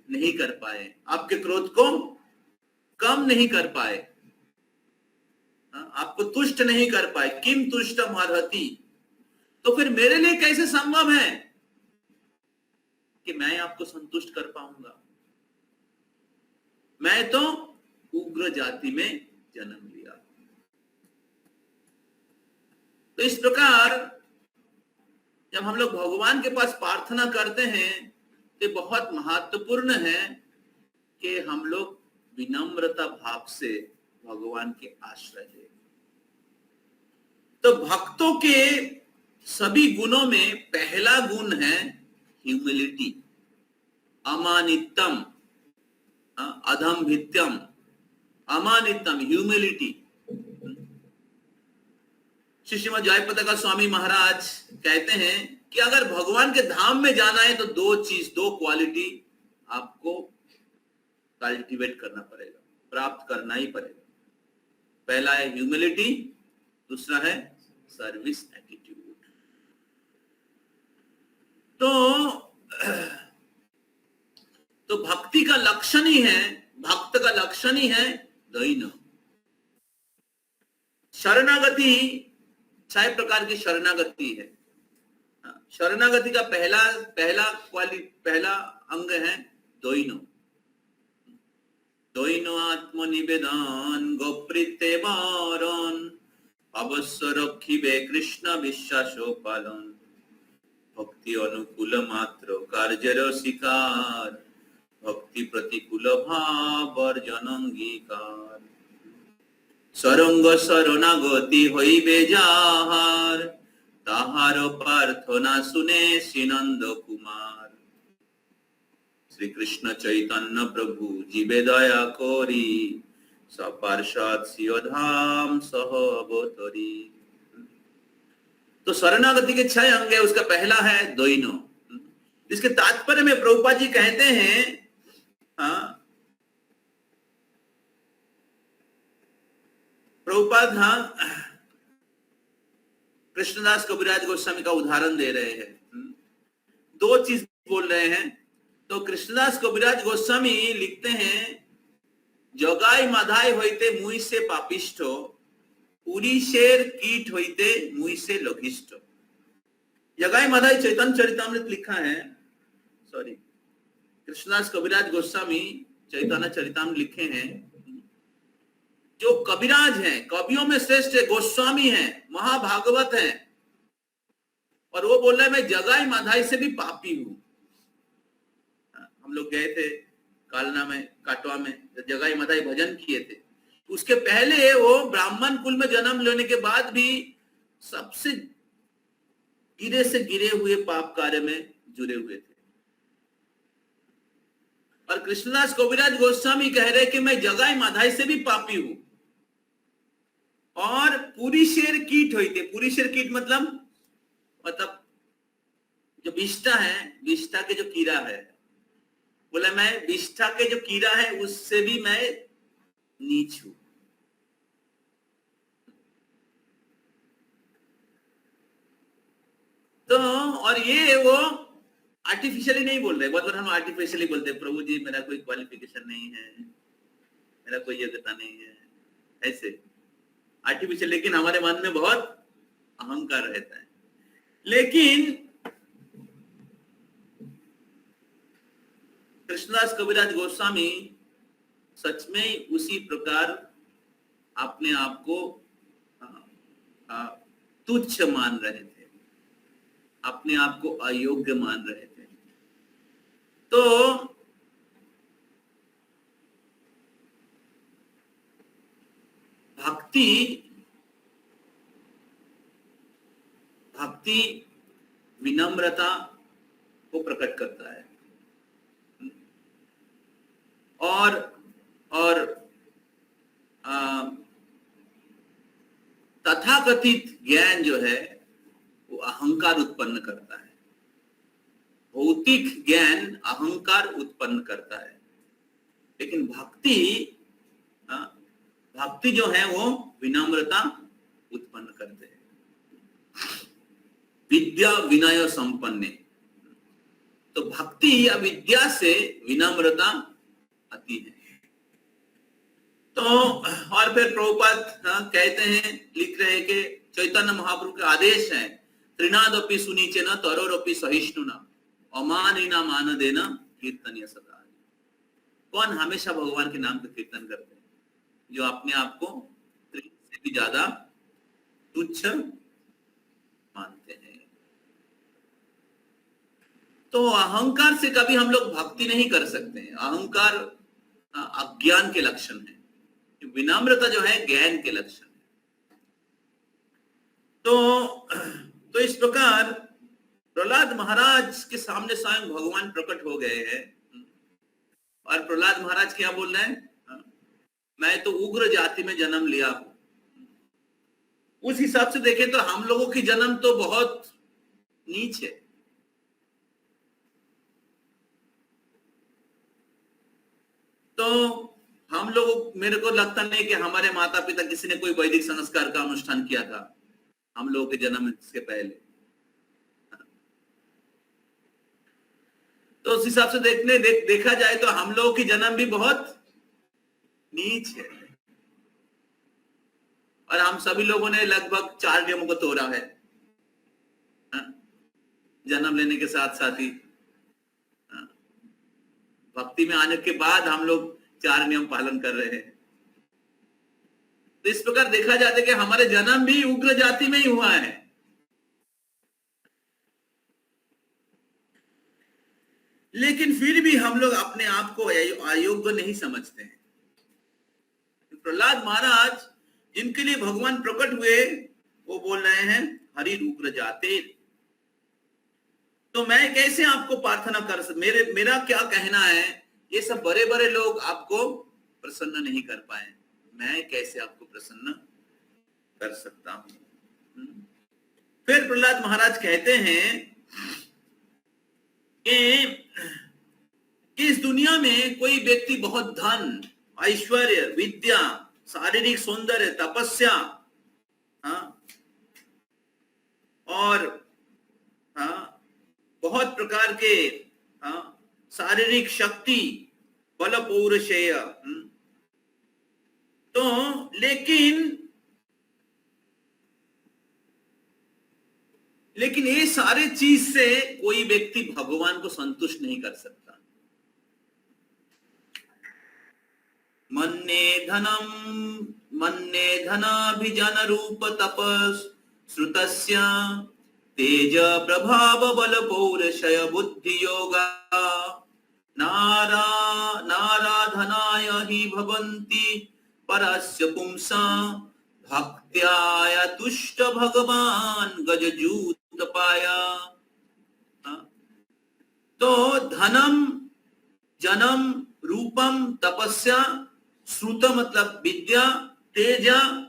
नहीं कर पाए, आपके क्रोध को कम नहीं कर पाए, आपको तुष्ट नहीं कर पाए। किम तुष्टम अर्हति, तो फिर मेरे लिए कैसे संभव है कि मैं आपको संतुष्ट कर पाऊंगा? मैं तो उग्र जाति में जन्म लिया। तो इस प्रकार जब हम लोग भगवान के पास प्रार्थना करते हैं तो बहुत महत्वपूर्ण है कि हम लोग विनम्रता भाव से भगवान के आश्रय ले। तो भक्तों के सभी गुणों में पहला गुण है ह्यूमिलिटी, अमानित्यम, अधम्भित्यम, अमानित्यम, ह्यूमिलिटी। श्रीमद् जयपताका स्वामी महाराज कहते हैं कि अगर भगवान के धाम में जाना है तो 2 क्वालिटी आपको कल्टीवेट करना पड़ेगा, प्राप्त करना ही पड़ेगा। पहला है ह्यूमिलिटी, दूसरा है सर्विस एटीट्यूड। तो भक्ति का लक्षण ही है, भक्त का लक्षण ही है दैन। शरणागति 6 प्रकार की शरणागति है। शरणागति का पहला अंग है द्वैनो। द्वैनो आत्मनिवेदन गोप्रीते वारन, अवश्य रखिबे कृष्ण विश्वासो पालन, भक्ति अनुकूल मात्र कार्यर शिकार, भक्ति प्रतिकूल भाव वर्जन अंगीकार। सरंग शरणागति হইবে যাহার তাহার প্রার্থনা শুনে শ্রীনন্দ কুমার श्री कृष्ण चैतन्य प्रभु जीवे दया करी सपार्षद सियोधाम सह अवतरी। तो शरणागति के 6 अंग है, उसका पहला है द्वैनो, इसके तात्पर्य में प्रभुपाद जी कहते हैं प्रभुपाद कृष्णदास कविराज गोस्वामी का उदाहरण दे रहे हैं, 2 चीज बोल रहे हैं। तो कृष्णदास कविराज गोस्वामी लिखते हैं जगाई माधाई होइते मुई से पापिष्ट पुरीशेर कीट होइते मुई से लघिष्ठ। जगाई माधाई चैतन्य चरितामृत लिखा है, सॉरी कृष्णदास कविराज गोस्वामी चैतन्य चरितामृत लिखे हैं। जो कविराज हैं, कवियों में श्रेष्ठ है, गोस्वामी हैं, महाभागवत हैं, और वो बोल रहा है मैं जगाई माधाई से भी पापी हूं। हम लोग गए थे कालना में, काटवा में, जगाई माधाई भजन किए थे। उसके पहले वो ब्राह्मण कुल में जन्म लेने के बाद भी सबसे गिरे से गिरे हुए पाप कार्य में जुड़े हुए थे। और कृष्णदास कविराज गोस्वामी कह रहे कि मैं जगाई माधाई से भी पापी हूं और पूरी शेर कीट हुई थे। पूरी शेर कीट मतलब जो विष्ठा है, विष्ठा के जो कीड़ा है, बोला मैं विष्ठा के जो कीड़ा है उससे भी मैं नीच हूं। तो और ये वो आर्टिफिशियली नहीं बोल रहे, बहुत बार हम आर्टिफिशियली बोलते हैं प्रभु जी मेरा कोई क्वालिफिकेशन नहीं है, मेरा कोई योग्यता नहीं है, ऐसे आर्टिफिशियल, लेकिन हमारे मन में बहुत अहंकार रहता है। लेकिन कृष्णदास कविराज गोस्वामी सच में उसी प्रकार अपने आप को तुच्छ मान रहे थे, अपने आप को अयोग्य मान रहे थे। तो भक्ति विनम्रता को प्रकट करता है और तथाकथित ज्ञान जो है वो अहंकार उत्पन्न करता है। भौतिक ज्ञान अहंकार उत्पन्न करता है, लेकिन भक्ति जो है वो विनम्रता उत्पन्न करते हैं। विद्या विनय संपन्ने, तो भक्ति या विद्या से विनम्रता आती है। तो और फिर प्रभुपाद कहते हैं, लिख रहे हैं कि चैतन्य महाप्रभु के आदेश है त्रिनादपि सुनीचे न तरोरपि सहिष्णु न अमानिना मान देना कीर्तनीय सदा। कौन हमेशा भगवान के नाम का कीर्तन करते हैं? जो अपने आप को त्रिन से भी ज्यादा तुच्छ मानते हैं। तो अहंकार से कभी हम लोग भक्ति नहीं कर सकते हैं। अहंकार अज्ञान के लक्षण है, विनम्रता जो है ज्ञान के लक्षण है। तो इस प्रकार प्रहलाद महाराज के सामने स्वयं भगवान प्रकट हो गए हैं और प्रहलाद महाराज क्या बोल रहे हैं? मैं तो उग्र जाति में जन्म लिया हूं। उस हिसाब से देखें तो हम लोगों की जन्म तो बहुत नीच है। तो हम लोग, मेरे को लगता नहीं कि हमारे माता पिता किसी ने कोई वैदिक संस्कार का अनुष्ठान किया था हम लोगों के जन्म से पहले। तो उस हिसाब से देखा जाए तो हम लोगों की जन्म भी बहुत नीच है और हम सभी लोगों ने लगभग 4 नियमों को तोड़ा है जन्म लेने के साथ साथ ही। भक्ति में आने के बाद हम लोग 4 नियम पालन कर रहे हैं। तो इस प्रकार देखा जाता है कि हमारे जन्म भी उग्र जाति में ही हुआ है। लेकिन फिर भी हम लोग अपने आप को अयोग्य नहीं समझते हैं। प्रहलाद महाराज जिनके लिए भगवान प्रकट हुए वो बोल रहे हैं हरि रुद्र जाते। तो मैं कैसे आपको प्रार्थना कर मेरा क्या कहना है, ये सब बड़े बड़े लोग आपको प्रसन्न नहीं कर पाए, मैं कैसे आपको प्रसन्न कर सकता हूं। फिर प्रहलाद महाराज कहते हैं कि इस दुनिया में कोई व्यक्ति बहुत धन, ऐश्वर्य, विद्या, शारीरिक सौंदर्य, तपस्या, और बहुत प्रकार के शारीरिक शक्ति, बल, पौरुषेय, तो लेकिन ये सारे चीज से कोई व्यक्ति भगवान को संतुष्ट नहीं कर सकता। मन्ने धनाभिजन रूप तपस श्रुतस्य तेज प्रभाव बल पौरुषय बुद्धि योगा नाराधनाय हि भवन्ति परस्य पुंसा भक्त्याय तुष्ट भगवान गजजूत पाया। तो धनम, जनम, रूपम, तपस्या, श्रुत मतलब विद्या, तेज,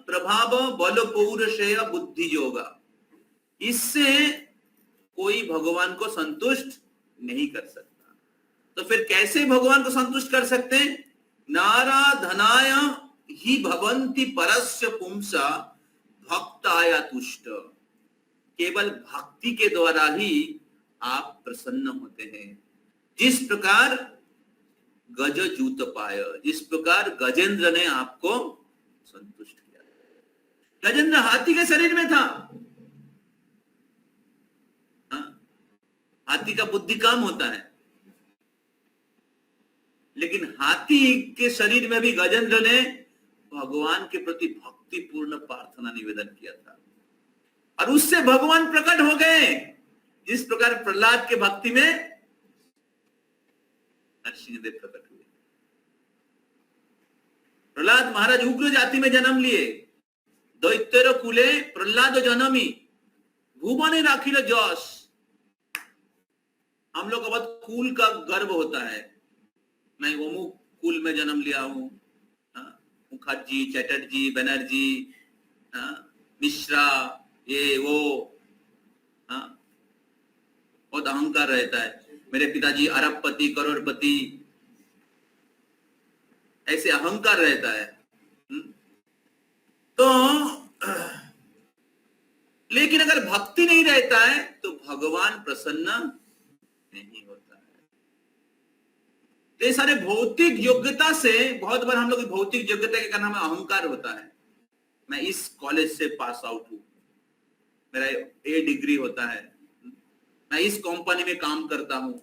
प्रभाव, बल, पौरुषेय, बुद्धि योगा, इससे कोई भगवान को संतुष्ट नहीं कर सकता। तो फिर कैसे भगवान को संतुष्ट कर सकते हैं? नाराधनाय ही भवन्ति परस्य पुंसा भक्ताय तुष्ट, केवल भक्ति के द्वारा ही आप प्रसन्न होते हैं। जिस प्रकार गज जूत पाय, जिस प्रकार गजेंद्र ने आपको संतुष्ट किया। गजेंद्र हाथी के शरीर में था, हाथी का बुद्धि कम होता है, लेकिन हाथी के शरीर में भी गजेंद्र ने भगवान के प्रति भक्ति पूर्ण प्रार्थना निवेदन किया था, और उससे भगवान प्रकट हो गए। जिस प्रकार प्रहलाद के भक्ति में नरसिंहदेव प्रकट हुए। प्रहलाद महाराज उग्र जाति में जन्म लिए, दैत्यर कुले प्रहलाद जन्मी भुवने राखिल जस। हम लोग का बहुत कुल का गर्व होता है, मैं अमुक कुल में जन्म लिया हूं, मुखर्जी, चटर्जी, बनर्जी, मिश्रा, ये वो, बहुत अहंकार रहता है। मेरे पिताजी अरबपति, करोड़पति, ऐसे अहंकार रहता है। तो लेकिन अगर भक्ति नहीं रहता है तो भगवान प्रसन्न नहीं होता है। तो ये सारे भौतिक योग्यता से, बहुत बार हम लोग भौतिक योग्यता के कारण हमें अहंकार होता है। मैं इस कॉलेज से पास आउट हूं, मेरा ए डिग्री होता है, मैं इस कंपनी में काम करता हूं,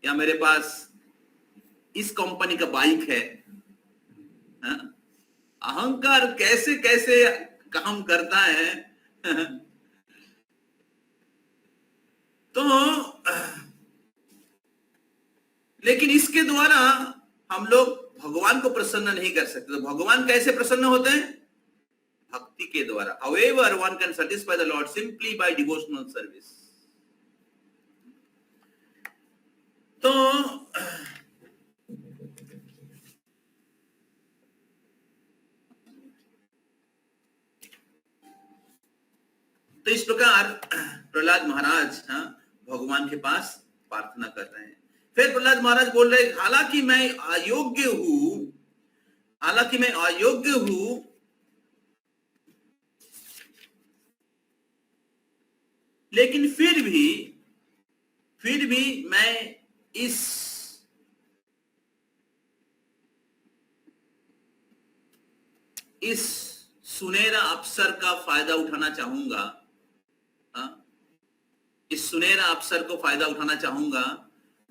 या मेरे पास इस कंपनी का बाइक है। अहंकार कैसे कैसे काम करता है। तो लेकिन इसके द्वारा हम लोग भगवान को प्रसन्न नहीं कर सकते। तो भगवान कैसे प्रसन्न होते हैं? भक्ति के द्वारा। However, one can satisfy the Lord simply by devotional service. तो इस प्रकार प्रहलाद महाराज भगवान के पास प्रार्थना कर रहे हैं। फिर प्रहलाद महाराज बोल रहे, हालांकि मैं अयोग्य हूं, लेकिन फिर भी मैं इस सुनहरा अवसर का फायदा उठाना चाहूंगा। इस सुनहरा अवसर को फायदा उठाना चाहूंगा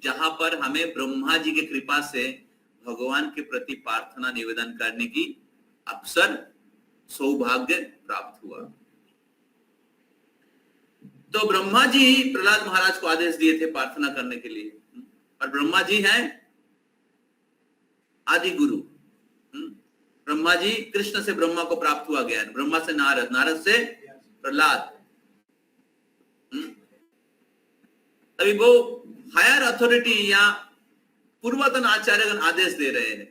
जहां पर हमें ब्रह्मा जी की कृपा से भगवान के प्रति प्रार्थना निवेदन करने की अवसर, सौभाग्य प्राप्त हुआ। तो ब्रह्मा जी प्रहलाद महाराज को आदेश दिए थे प्रार्थना करने के लिए, और ब्रह्मा जी हैं आदि गुरु, ब्रह्मा जी, कृष्ण से ब्रह्मा को प्राप्त हुआ ज्ञान, ब्रह्मा से नारद, नारद से प्रहलाद। अभी वो हायर अथॉरिटी या पूर्वतन आचार्यगण आदेश दे रहे हैं।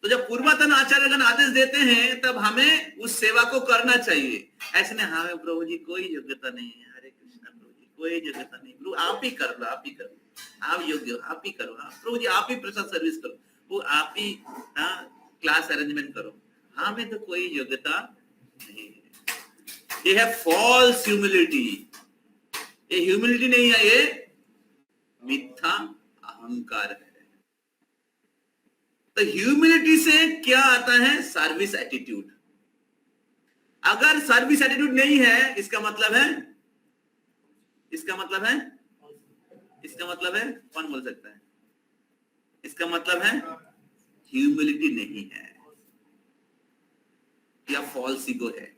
तो जब पूर्वतन आचार्यगण आदेश देते हैं तब हमें उस सेवा को करना चाहिए। ऐसे नहीं हाँ प्रभु जी कोई योग्यता नहीं है, हरे कृष्णा प्रभु जी कोई योग्यता नहीं, प्रभु आप ही कर लो, आप ही करो, आप योग्य हो, आप ही करो, प्रभु जी आप ही प्रसाद सर्विस करो, वो आप ही क्लास अरेंजमेंट करो, हमें तो कोई योग्यता नहीं है। ये है फॉल्स ह्यूमिलिटी। ये ह्यूमिलिटी नहीं है, ये मिथ्या अहंकार है। तो ह्यूमिलिटी से क्या आता है? Service attitude. अगर सर्विस एटीट्यूड नहीं है, इसका मतलब है, इसका मतलब है, इसका मतलब है, कौन बोल सकता है? इसका मतलब है ह्यूमिलिटी नहीं है या फॉल्स ईगो है।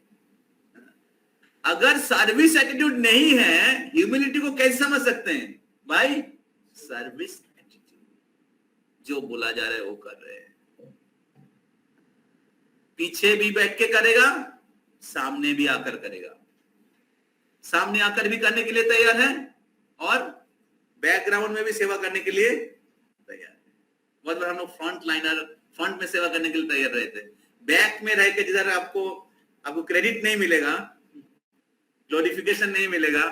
अगर सर्विस एटीट्यूड नहीं है, ह्यूमिलिटी को कैसे समझ सकते हैं भाई? सर्विस एटीट्यूड, जो बोला जा रहा है वो कर रहे हैं, पीछे भी बैठ के करेगा, सामने भी आकर करेगा, सामने आकर भी करने के लिए तैयार है और बैकग्राउंड में भी सेवा करने के लिए तैयार है। बहुत बार हम लोग फ्रंट लाइनर, फ्रंट में सेवा करने के लिए तैयार रहते, बैक में रह के जिधर आपको क्रेडिट नहीं मिलेगा, ग्लोरिफिकेशन नहीं मिलेगा,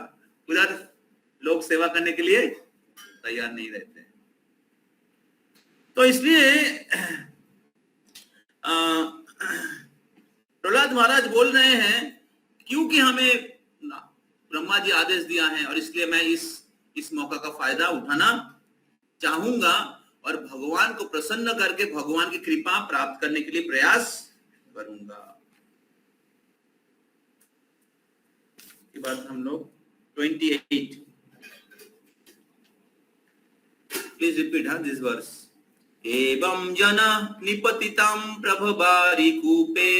उधर लोग सेवा करने के लिए तैयार नहीं रहते। तो इसलिए प्रहलाद महाराज बोल रहे हैं क्योंकि हमें ब्रह्मा जी आदेश दिया है और इसलिए मैं इस मौका का फायदा उठाना चाहूंगा और भगवान को प्रसन्न करके भगवान की कृपा प्राप्त करने के लिए प्रयास करूंगा। के बाद हम लोग 28, प्लीज रिपीट दिस वर्स। एवं जना निपतितं प्रभवारि कूपे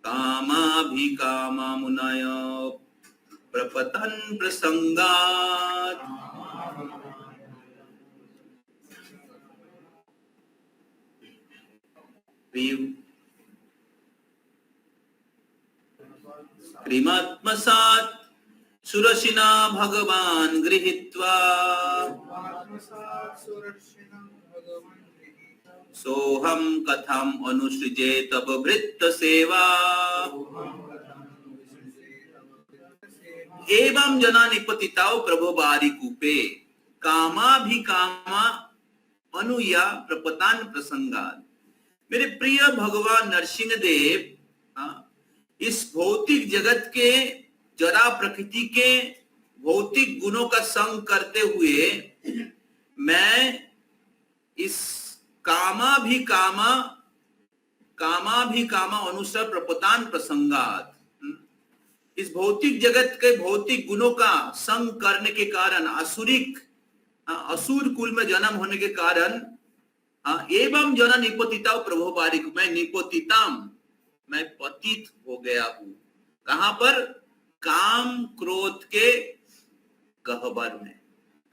कामाभिकामा मुनय प्रपतन् प्रसंगात्। क्रीमात्मसात् सुरशिना भगवान् गृहीत्वा सोहम कथम अनुसृजे तब वृत्त सेवा। एवं जना निपतिताओ प्रभु बारी कूपे कामा भी कामा अनुया प्रपतान प्रसंगात। मेरे प्रिय भगवान नरसिंह देव इस भौतिक जगत के जरा प्रकृति के भौतिक गुणों का संग करते हुए मैं इस कामा भी कामा अनुसर प्रपतान प्रसंगात, इस भौतिक जगत के भौतिक गुणों का संग करने के कारण असुर कुल में जन्म होने के कारण एवं जना निपतिता प्रभु बारिक, मैं निपतिताम, मैं पतित हो गया हूं। कहां पर? काम क्रोध के गह्वर में,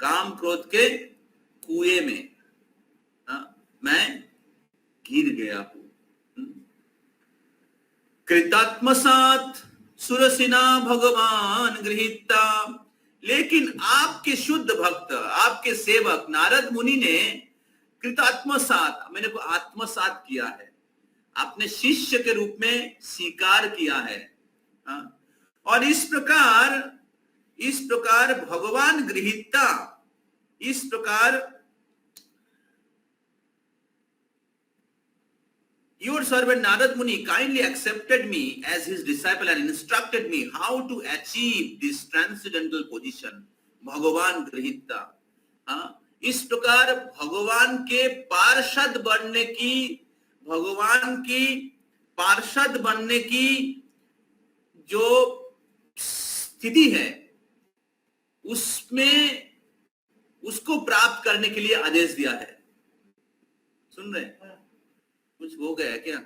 काम क्रोध के कुएं में मैं गिर गया हूं। कृतात्मसात सुरसिना भगवान गृहीता, लेकिन आपके शुद्ध भक्त, आपके सेवक नारद मुनि ने कृतात्मसात, मैंने को आत्मसात किया है, आपने शिष्य के रूप में स्वीकार किया है। और इस प्रकार भगवान गृहीता, इस प्रकार your servant Narad Muni kindly accepted me as his disciple and instructed me how to achieve this transcendental position, भगवान गृहीता। इस प्रकार भगवान के पार्षद बनने की, भगवान की पार्षद बनने की जो स्थिति है उसमें उसको प्राप्त करने के लिए आदेश दिया है। सुन रहे? कुछ हो गया क्या?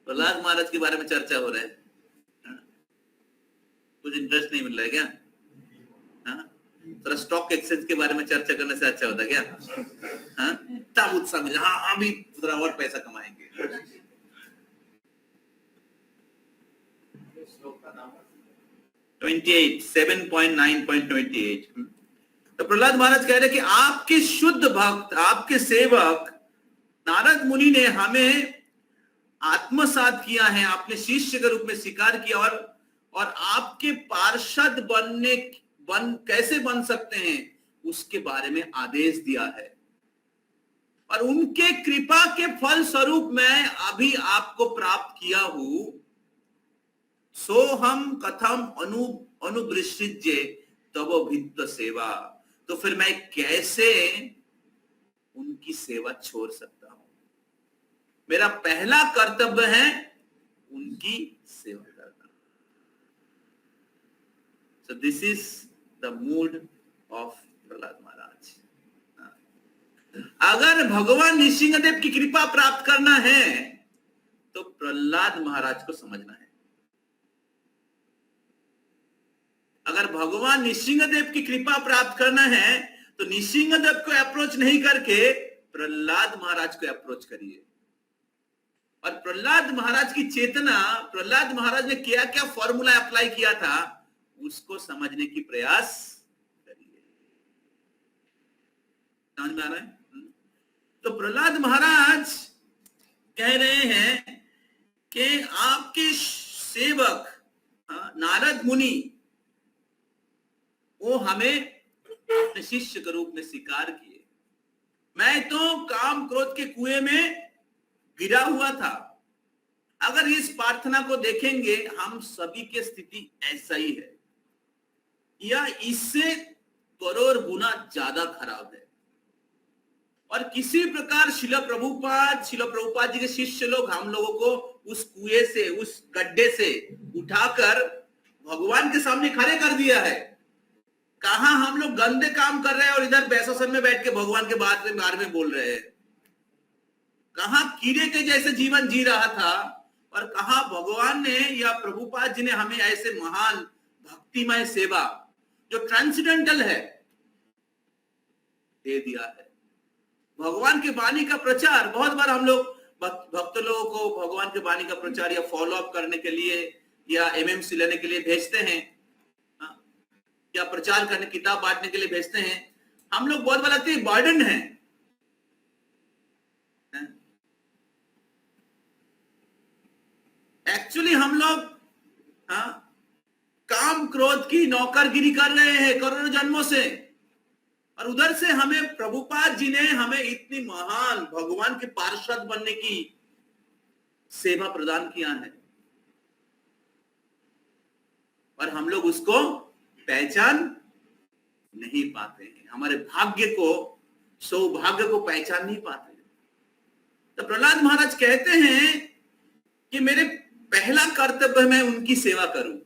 प्रहलाद महाराज के बारे में चर्चा हो रहा है, कुछ इंटरेस्ट नहीं मिल रहा है क्या? थोड़ा स्टॉक एक्सचेंज के बारे में चर्चा करने से अच्छा होता क्या? हाँ, तब उत्साह मिला, हाँ अभी थोड़ा और पैसा कमाएंगे। 28, 7.9.28। तो प्रहलाद महाराज कह रहे कि आपके शुद्ध भक्त, आपके सेवक नारद मुनि ने हमें आत्मसात किया है, आपने शिष्य के रूप में स्वीकार किया, और आपके पार्षद कैसे बन सकते हैं उसके बारे में आदेश दिया है। और उनके कृपा के फल स्वरूप मैं अभी आपको प्राप्त किया हूं। सो हम कथम अनुवृश्चिज्ये तब भित्त सेवा। तो फिर मैं कैसे उनकी सेवा छोड़ सकता हूं? मेरा पहला कर्तव्य है उनकी सेवा करना। So this is the mood of Prahlad Maharaj. अगर भगवान नृसिंहदेव की कृपा प्राप्त करना है तो प्रहलाद महाराज को समझना है। अगर भगवान नृसिंहदेव की कृपा प्राप्त करना है तो नृसिंहदेव को अप्रोच नहीं करके प्रहलाद महाराज को अप्रोच करिए। और प्रहलाद महाराज की चेतना, प्रहलाद महाराज ने क्या क्या फॉर्मूला अप्लाई किया था उसको समझने की प्रयास करिए। समझ में आ रहा है? तो प्रहलाद महाराज कह रहे हैं कि आपके सेवक नारद मुनि वो हमें अपने शिष्य के रूप में स्वीकार किए। मैं तो काम क्रोध के कुएं में गिरा हुआ था। अगर इस प्रार्थना को देखेंगे हम सभी की स्थिति ऐसा ही है या इससे करोड़ गुना ज्यादा खराब है। और किसी प्रकार शिला प्रभुपाद जी के शिष्य लोग हम लोगों को उस कुएं से, उस गड्ढे से उठाकर भगवान के सामने खड़े कर दिया है। कहां हम लोग गंदे काम कर रहे हैं और इधर बैसासन में बैठ के भगवान के बारे में बोल रहे हैं। कहां कीड़े के जैसे जीवन जी रहा था और कहां भगवान ने या प्रभुपाद जी ने हमें ऐसे महान भक्तिमय सेवा जो ट्रांसेंडेंटल है दे दिया है। भगवान के वाणी का प्रचार, बहुत बार हम लोग भक्त लोगों को भगवान के वाणी का प्रचार या फॉलो अप करने के लिए या एमएमसी लेने के लिए भेजते हैं, या प्रचार करने, किताब बांटने के लिए भेजते हैं। हम लोग बहुत बार लगते हैं बर्डन है। एक्चुअली हम लोग काम क्रोध की नौकरगिरी कर रहे हैं करोड़ों जन्मों से, और उधर से हमें प्रभुपाद जी ने हमें इतनी महान भगवान के पार्षद बनने की सेवा प्रदान किया है और हम लोग उसको पहचान नहीं पाते हैं। हमारे भाग्य को, सौभाग्य को पहचान नहीं पाते। तो प्रहलाद महाराज कहते हैं कि मेरे पहला कर्तव्य मैं उनकी सेवा करूं।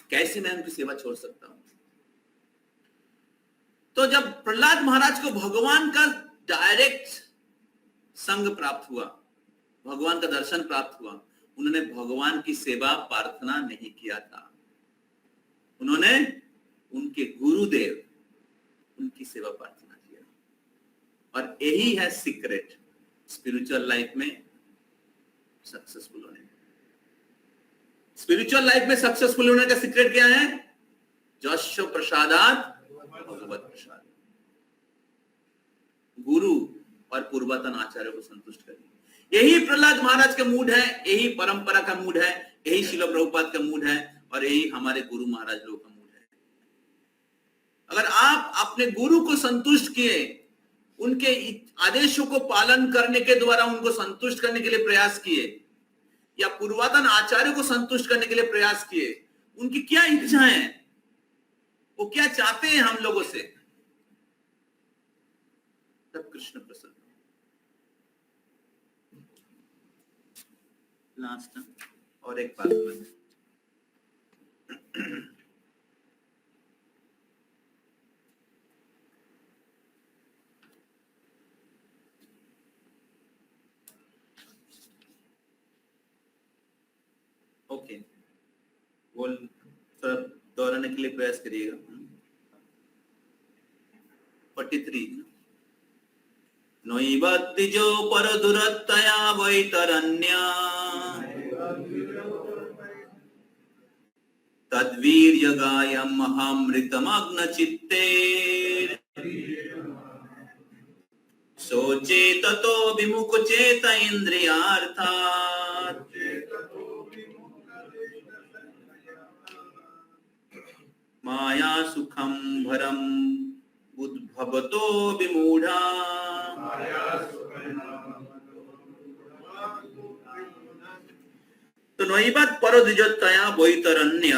कैसे मैं उनकी सेवा छोड़ सकता हूं? तो जब प्रहलाद महाराज को भगवान का डायरेक्ट संग प्राप्त हुआ, भगवान का दर्शन प्राप्त हुआ, उन्होंने भगवान की सेवा प्रार्थना नहीं किया था। उन्होंने उनके गुरुदेव, उनकी सेवा प्रार्थना किया। और यही है सीक्रेट स्पिरिचुअल लाइफ में सक्सेसफुल होने। स्पिरिचुअल लाइफ में सक्सेसफुल होने का सीक्रेट क्या है? जश्व प्रसादात भगवत प्रसाद। गुरु और पूर्वतन आचार्य को संतुष्ट करिए। यही प्रहलाद महाराज का मूड है, यही परंपरा का मूड है, यही शिला प्रभुपाद का मूड है, और यही हमारे गुरु महाराज लोगों का मूड है। अगर आप अपने गुरु को संतुष्ट किए, उनके आदेशों को पालन करने के द्वारा उनको संतुष्ट करने के लिए प्रयास किए, या पूर्वतन आचार्य को संतुष्ट करने के लिए प्रयास किए, उनकी क्या इच्छाएं हैं, वो क्या चाहते हैं हम लोगों से, तब कृष्ण प्रसन्न। लास्ट और एक बात में ओके, बोल थोड़ा दोहराने के लिए प्रयास करिएगा। 43 नैवद्विजो परदुरत्तया वैतरण्या तद्वीर्यगायम् अहमृतमग्नचित्ते सोचेततो विमुखचेत इन्द्रियार्थात् माया सुखं भरम उद्भवतो विमूढ़ा तो नैवत परद्विजतया वैतरण्य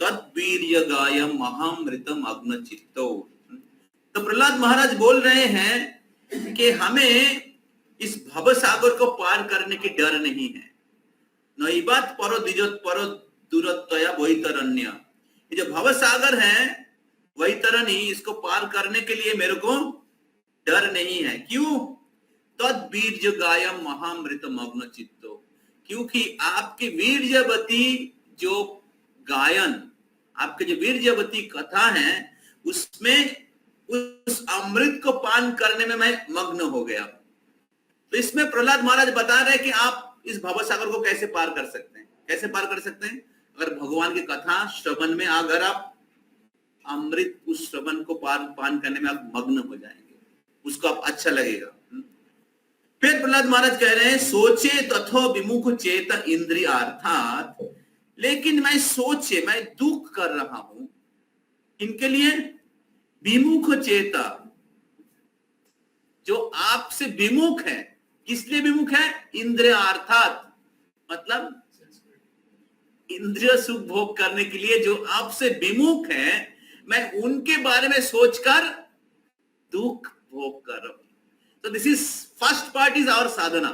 तद्वीर्यगायम् अहमृतम अग्नचित्तो। तो प्रहलाद महाराज बोल रहे हैं कि हमें इस भव सागर को पार करने की डर नहीं है। नैवत परद्विजतया वैतरण्य, ये जो भव सागर है वैतरणी, इसको पार करने के लिए मेरे को डर नहीं है। क्यों? तद्वीर्यगायम् महामृतम अग्नचित्तो, क्योंकि आपके वीर्यवती जो गायन, आपके जो वीर्यवती कथा है, उसमें उस अमृत को पान करने में मैं मग्न हो गया। तो इसमें प्रहलाद महाराज बता रहे हैं कि आप इस भव सागर को कैसे पार कर सकते हैं। कैसे पार कर सकते हैं? अगर भगवान की कथा श्रवण में अगर आप अमृत, उस श्रवण को पान करने में आप मग्न हो जाएंगे, उसको आप अच्छा लगेगा। फिर प्रहलाद महाराज कह रहे हैं सोचे तथो विमुख चेत इंद्रियार्थात, लेकिन मैं सोचे, मैं दुख कर रहा हूं इनके लिए। विमुख चेता, जो आपसे विमुख है, किस लिए विमुख है? इंद्रियार्थात, मतलब इंद्रिय सुख भोग करने के लिए जो आपसे विमुख है, मैं उनके बारे में सोचकर दुख भोग कर रहा हूं। तो this is first part is our sadhana.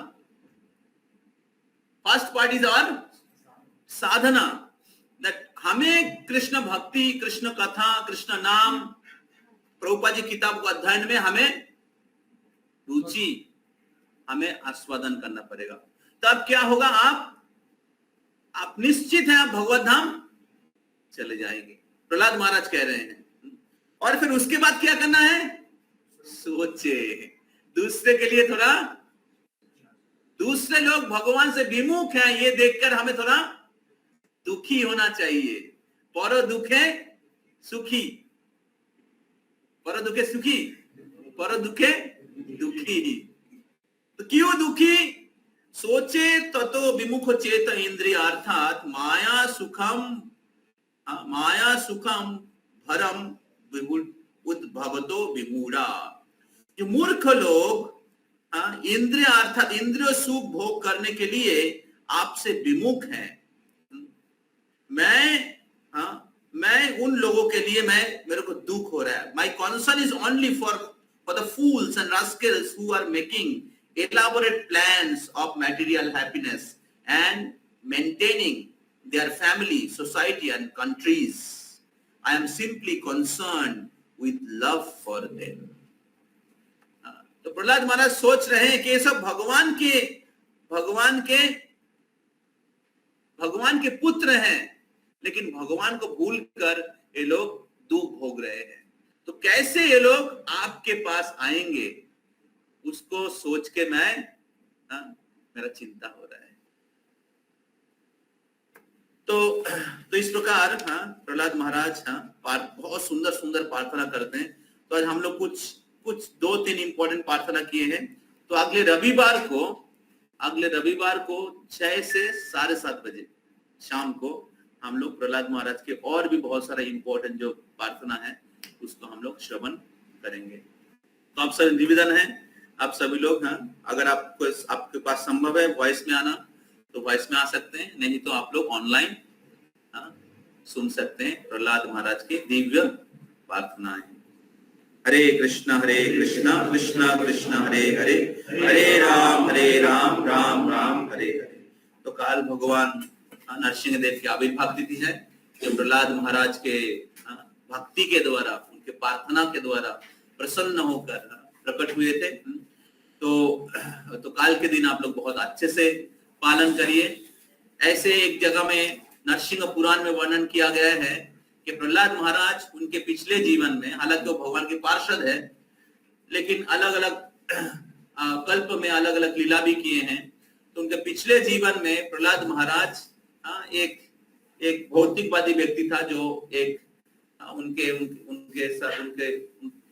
First part is our sadhana, that हमें कृष्ण भक्ति, कृष्ण कथा, कृष्ण नाम, प्रभुपाद जी किताब को अध्ययन में हमें रुचि, हमें आस्वादन करना पड़ेगा। तब क्या होगा? आप निश्चित है आप भगवत धाम चले जाएंगे, प्रहलाद महाराज कह रहे हैं। और फिर उसके बाद क्या करना है? सोचे, दूसरे के लिए थोड़ा, दूसरे लोग भगवान से विमुख हैं ये देखकर हमें थोड़ा दुखी होना चाहिए। पर दुखे सुखी, पर दुखे सुखी, पर दुखे दुखी। तो क्यों दुखी? सोचे ततो विमुख चेत इंद्रियार्थात माया सुखम भरम उद्भवतो विमूढ़ा। जो मूर्ख लोग इंद्रिय अर्थात इंद्रिय सुख भोग करने के लिए आपसे विमुख हैं, मैं उन लोगों के लिए मेरे को दुख हो रहा है। My concern is only for the fools and rascals who are making elaborate plans of material happiness and maintaining their family, society and countries. I am simply concerned with love for them. तो प्रहलाद महाराज सोच रहे हैं कि ये सब भगवान के पुत्र हैं, लेकिन भगवान को भूलकर ये लोग दुख भोग रहे हैं। तो कैसे ये लोग आपके पास आएंगे, उसको सोच के मेरा चिंता हो रहा है। तो इस प्रकार प्रहलाद महाराज बहुत सुंदर सुंदर प्रार्थना करते हैं। तो आज हम लोग कुछ 2-3 इंपॉर्टेंट प्रार्थना किए हैं। तो अगले रविवार को 6 से 7:30 बजे शाम को हम लोग प्रहलाद महाराज के और भी बहुत सारा इंपॉर्टेंट जो प्रार्थना है उसको हम लोग श्रवण करेंगे। तो आप सब निवेदन है, आप सभी लोग अगर आपके पास संभव है वॉइस में आना तो वॉइस में आ सकते हैं, नहीं तो आप लोग ऑनलाइन सुन सकते हैं प्रहलाद महाराज की दिव्य प्रार्थनाएं। हरे कृष्णा कृष्णा कृष्णा हरे हरे, हरे राम राम राम हरे हरे। तो काल भगवान नरसिंह देव की आविर्भाव तिथि है, जो प्रहलाद महाराज के भक्ति के द्वारा, उनके प्रार्थना के द्वारा प्रसन्न होकर प्रकट हुए थे। तो काल के दिन आप लोग बहुत अच्छे से पालन करिए। ऐसे एक जगह में नरसिंह पुराण में वर्णन किया गया है कि प्रहलाद महाराज उनके पिछले जीवन में, हालांकि वो भगवान के पार्षद है, लेकिन अलग अलग कल्प में अलग अलग लीला भी किए हैं। तो उनके पिछले जीवन में प्रहलाद महाराज एक भौतिकवादी व्यक्ति था, जो एक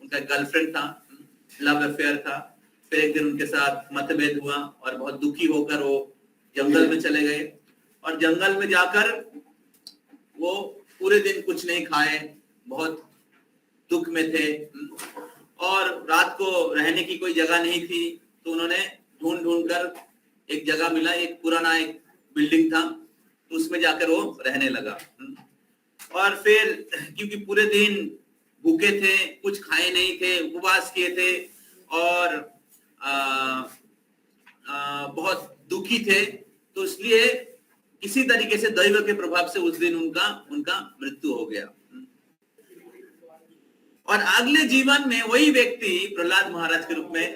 उनका गर्लफ्रेंड था, लव अफेयर था। फिर एक दिन उनके साथ मतभेद हुआ और बहुत दुखी होकर वो जंगल में चले गए, और जंगल में जाकर वो पूरे दिन कुछ नहीं खाए, बहुत दुख में थे, और रात को रहने की कोई जगह नहीं थी। तो उन्होंने ढूंढ कर एक जगह मिला, एक पुराना एक बिल्डिंग था, तो उसमें जाकर वो रहने लगा। और फिर क्योंकि पूरे दिन भूखे थे, कुछ खाए नहीं थे, उपवास किए थे और बहुत दुखी थे, तो इसलिए किसी तरीके से दैव के प्रभाव से उस दिन उनका मृत्यु हो गया। और अगले जीवन में वही व्यक्ति प्रहलाद महाराज के रूप में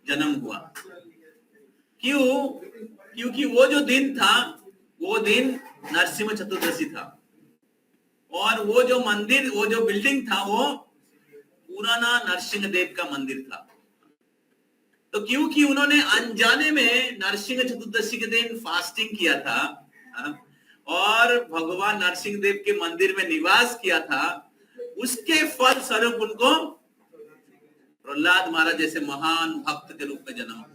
जन्म हुआ। क्योंकि वो जो दिन था, वो दिन नरसिंह चतुर्दशी था, और वो जो मंदिर, वो जो बिल्डिंग था, वो पुराना नरसिंह देव का मंदिर था। तो क्योंकि उन्होंने अनजाने में नरसिंह चतुर्दशी के दिन फास्टिंग किया था और भगवान नरसिंह देव के मंदिर में निवास किया था, उसके फल स्वरूप उनको प्रहलाद महाराज जैसे महान भक्त के रूप में जन्म हुआ।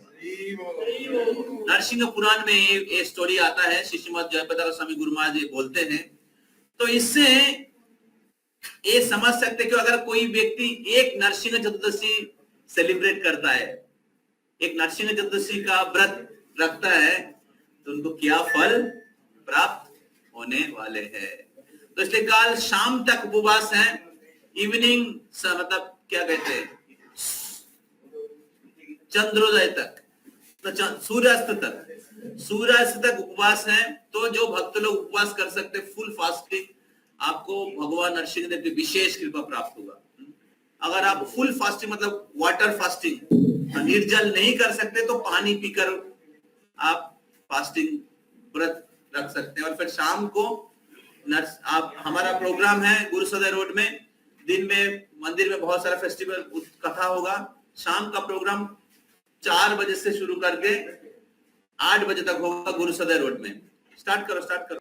नरसिंह पुराण में ये स्टोरी आता है, श्रीमद जयप्रकाश स्वामी गुरु महाराज जी बोलते हैं। तो इससे ये समझ सकते कि अगर कोई व्यक्ति एक नरसिंह चतुर्दशी सेलिब्रेट करता है, एक नरसिंह चतुर्दशी का व्रत रखता है, तो उनको क्या फल प्राप्त होने वाले हैं। तो इसलिए कल शाम तक उपवास है, इवनिंग मतलब क्या कहते हैं, चंद्रोदय तक, तो सूर्यास्त तक उपवास है। तो जो भक्त लोग उपवास कर सकते, फुल फास्टिंग, आपको भगवान नरसिंह देव की विशेष कृपा प्राप्त होगा। अगर आप फुल फास्टिंग मतलब वाटर फास्टिंग, निर्जल नहीं कर सकते, तो पानी पीकर आप फास्टिंग व्रत रख सकते हैं। और फिर शाम को आप हमारा प्रोग्राम है गुरु सदय रोड में, दिन में मंदिर में बहुत सारा फेस्टिवल कथा होगा। शाम का प्रोग्राम 4 बजे से शुरू करके 8 बजे तक होगा गुरु सदय रोड में। स्टार्ट करो।